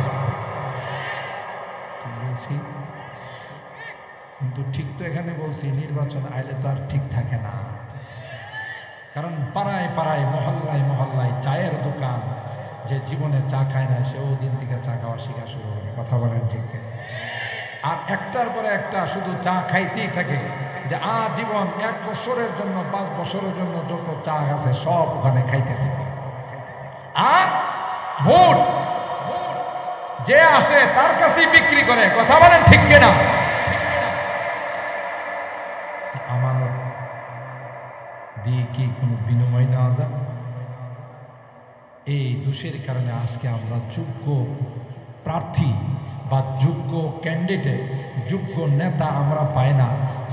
বলছি কিন্তু ঠিক তো এখানে বলছি, নির্বাচন আইলে তো আর ঠিক থাকে না। কারণ পাড়ায় পাড়ায়, মহল্লায় মহল্লায় চায়ের দোকান, যে জীবনে চা খায় না সেও দিন থেকে চা খাওয়া শিখা শুরু হবে। কথা বলেন ঠিক? আর একটার পরে একটা শুধু চা খাইতেই থাকে, যে আজীবন 1 বছরের জন্য, 5 বছরের জন্য যত চা আছে সব ওখানে খাইতে থাকে। আর ভোট যে আসে তার কাছেই বিক্রি করে। কথা বলেন ঠিক কিনা? আমানত দিয়ে কি কোনো বিনিময় নেওয়া যায়? এই দোষের কারণে আজকে আমরা যোগ্য প্রার্থী বা যোগ্য ক্যান্ডিডেট, যোগ্য নেতা আমরা পাই না।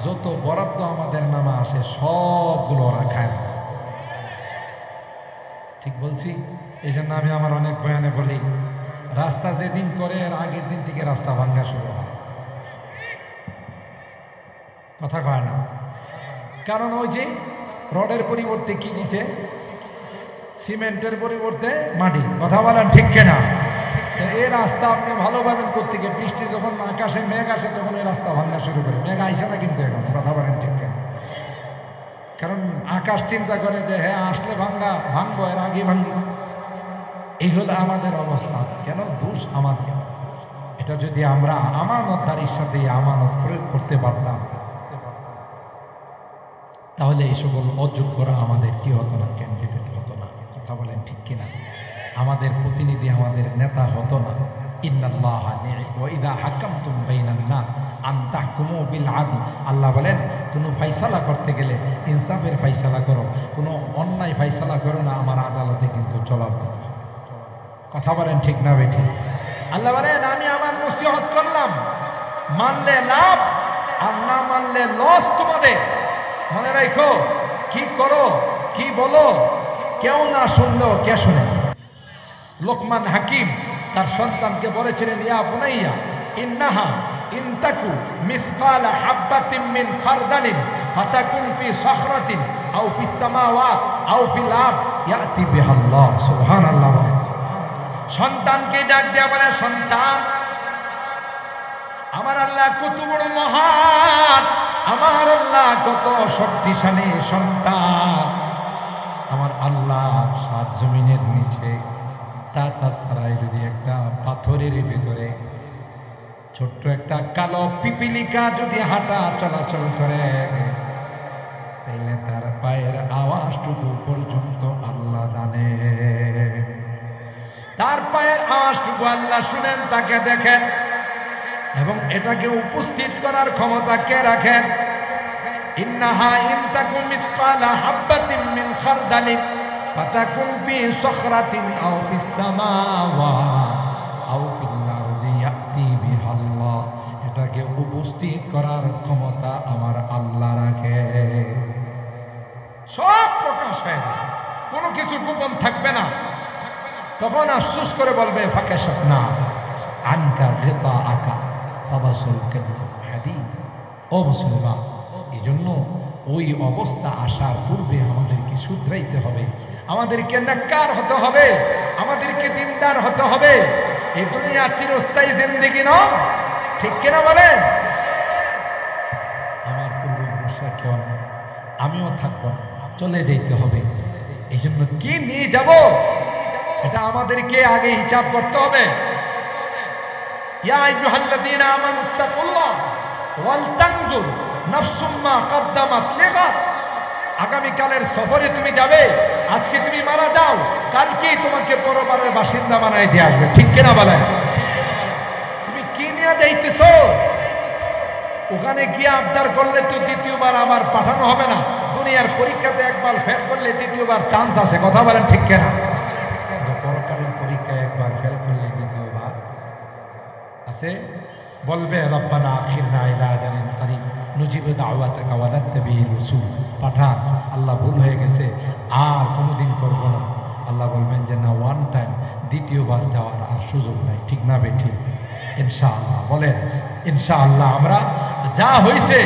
যত বরাদ্দ আমাদের নামে আসে সবগুলো ওরা খায়। ঠিক বলছি? এই জন্য আমি আমার অনেক বয়ানে বলি, রাস্তা যেদিন করে এর আগের দিন থেকে রাস্তা ভাঙ্গা শুরু হয়। কথা কয় না? কারণ ওই যে রডের পরিবর্তে কি দিছে? সিমেন্টের পরিবর্তে মাটি। কথা বলেন ঠিক কিনা? এই রাস্তা আপনি ভালোভাবে করতে গিয়ে বৃষ্টি যখন আকাশে মেঘ আসে তখন এই রাস্তা ভাঙ্গা শুরু করে। মেঘ আইসে না কিন্তু এখন। কথা বলেন ঠিক কিনা? কারণ আকাশ চিন্তা করে যে হ্যাঁ আসলে ভাঙবো, এর আগে ভাঙবো। এই হলো আমাদের অবস্থা। কেন? দোষ আমাদের। এটা যদি আমরা আমানতদারির সাথে আমানত প্রয়োগ করতে পারতাম তাহলে এই সকল অযোগ্যরা আমাদের কি হতো না? ক্যান্ডিডেট হতো না। কথা বলেন ঠিক কিনা? আমাদের প্রতিনিধি, আমাদের নেতা হতো না। ইন্নাল্লাহা ওয়া ইযা হাকামতুম বাইনান নাস আন তাহকুমু বিল আদল। আল্লাহ বলেন কোনো ফয়সালা করতে গেলে ইনসাফের ফয়সালা করো, কোনো অন্যায় ফয়সালা করো না, আমার আদালতে কিন্তু জবাব দিতে। কথা বলেন ঠিক না বেঠিক? আল্লাহ বলেন আমি আমার নসিহত করলাম, মানলে লাভ আর না মানলে লস তোমাদের। মনে রাখো, কি করো কি বলো কেউ না শুনলেও কে শুনে? লোকমান হাকিম তার সন্তানকে বলেছিলেন, ইয়া বুনাইয়া ইন্নাহা ইনতাকু মিসকালা হাববাতিন মিন খারদালিন ফাতাকুন ফি সাখরাতিন আও ফিস সামাওয়াত আও ফিল আরদ ইয়াতি বিহাল্লাহ। সুবহানাল্লাহ। সন্তানকে ডাক দিয়া বলে, সন্তান আমার আল্লাহ কত বড় মহান, আমার আল্লাহ কত শক্তিশালী। সন্তান আমার আল্লাহ সাত জমিনের নিচে তাছাড়াই যদি একটা পাথরের ভিতরে ছোট্ট একটা কালো পিপিলিকা যদি হাঁটা চলাচল করে তাইলে তার পায়ের আওয়াজটুকু পর্যন্ত আল্লাহ জানে। তার পায়ের আওয়াজটুকু আল্লাহ শুনেন, তাকে দেখেন এবং এটাকে উপস্থিত করার ক্ষমতা কে রাখেন? ইন্নাহা ইনতাকুম মিসকালা হাববাতিন মিন খারদালিন ফাতাকুন ফি সাখরাতিন আও ফিস সামাওয়াত আও ফিল আরদি ইয়াতি বিহাল্লাহ। এটাকে উপস্থিত করার ক্ষমতা আমার আল্লাহ রাখে। সব প্রকাশ হয়ে যাবে, কোনো কিছু গোপন থাকবে না। তখন আফসোস করে বলবে ফাকাশাফনা আনকা গিতাআকা ফাবাসারুকা বিল হাদীদ। ও মুসলমান, এই জন্য ওই অবস্থা আসার পূর্বে আমাদেরকে শুধরাইতে হবে, আমাদেরকে নেককার হতে হবে, আমাদেরকে দিনদার হতে হবে। এই দুনিয়া চিরস্থায়ী জিন্দেগি নয়। ঠিক কিনা বলেন? আমার পূর্বপুরুষরা কেউ না, আমিও থাকবো না, চলে যাইতে হবে। এই জন্য কি নিয়ে যাব এটা আমাদেরকে আগে হিসাব করতে হবে। ইয়া আইয়ুহাল্লাযীনা আমানুত্তাকুল্লাহ ওয়াল তানজুর নাফসুম মা কদ্দামাত লিগাদ। আগামীকালের সফরে তুমি যাবে, আজকে তুমি মারা যাও, কালকেই তোমাকে পরপারের বাসিন্দা বানাই দিয়ে আসবে। ঠিক কিনা বলেন? তুমি কি নিয়ে যাইতেছো? ওখানে গিয়ে আবদার করলে তো দ্বিতীয়বার আমার পাঠানো হবে না। দুনিয়ার পরীক্ষাতে একবার ফেল করলে দ্বিতীয়বার চান্স আছে। কথা বলেন ঠিক কিনা? পরকালের পরীক্ষায় একবার ফেল করলে দ্বিতীয়বার আছে। বলবে রব্বানা আখিরনা ইলা আজালিন করিব নুজিবু দাওয়াতাকা ওয়া নাত্তাবি'র রাসূল। পাঠান, আল্লাহ ভুল হয়ে গেছে, আর কোনোদিন করব না। আল্লাহ বলবেন যে না, ওয়ান টাইম, দ্বিতীয়বার যাওয়ার আর সুযোগ নাই। ঠিক না বেঠিক? ইনশাআল্লাহ বলেন ইনশাআল্লাহ আমরা যা হয়েছে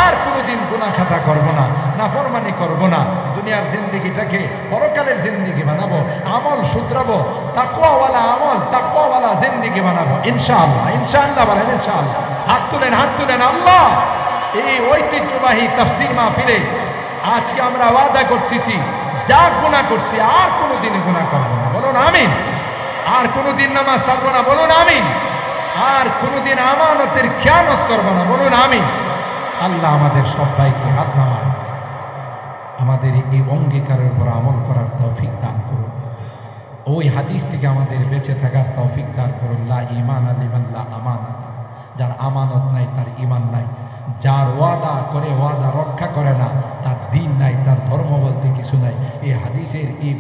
আর কোনোদিন গুনাহ খাতা করব না, নাফরমানি করব না। দুনিয়ার জিন্দেগিটাকে পরকালের জিন্দেগি বানাবো, আমল শুধরাবো, তাকওয়াওয়ালা আমল, তাকওয়াওয়ালা জিন্দেগি বানাবো ইনশাআল্লাহ। ইনশাআল্লাহ বলেন ইনশাআল্লাহ। হাত তুলেন, হাত তুলেন। আল্লাহ এই ঐতিহ্যবাহী তাফসীর মাহফিলে আজকে আমরা ওয়াদা করতেছি, যা গুনাহ করছি আর কোনোদিন গুনাহ করব না। বলুন আমিন। আর কোনোদিন নামাজ ছাড়বো না। বলুন আমিন। আর কোনোদিন আমানতের খেয়ানত করবো না। বলুন আমিন। আল্লাহ আমাদের সবাইকে হাত নামান, আমাদের এই অঙ্গীকারের উপর আমল করার তৌফিক দান করুন। ওই হাদিস থেকে আমাদের বেঁচে থাকার তৌফিক দান করুন। লা ঈমান লিমান লা আমানাত। যার আমানত নাই তার ঈমান নাই। যার ওয়াদা করে ওয়াদা রক্ষা করে না তার দিন নাই, তার ধর্ম বলতে কিছু নাই। এই হাদিসের এই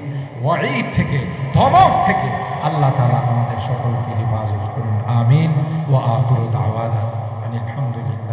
ওয়াঈদ থেকে, ধমক থেকে আল্লাহ তাআলা আমাদের সকলকে হেফাজত করুন। আমিন। ওয়া আখিরু দাওয়ানা আনিল হামদুলিল্লাহ।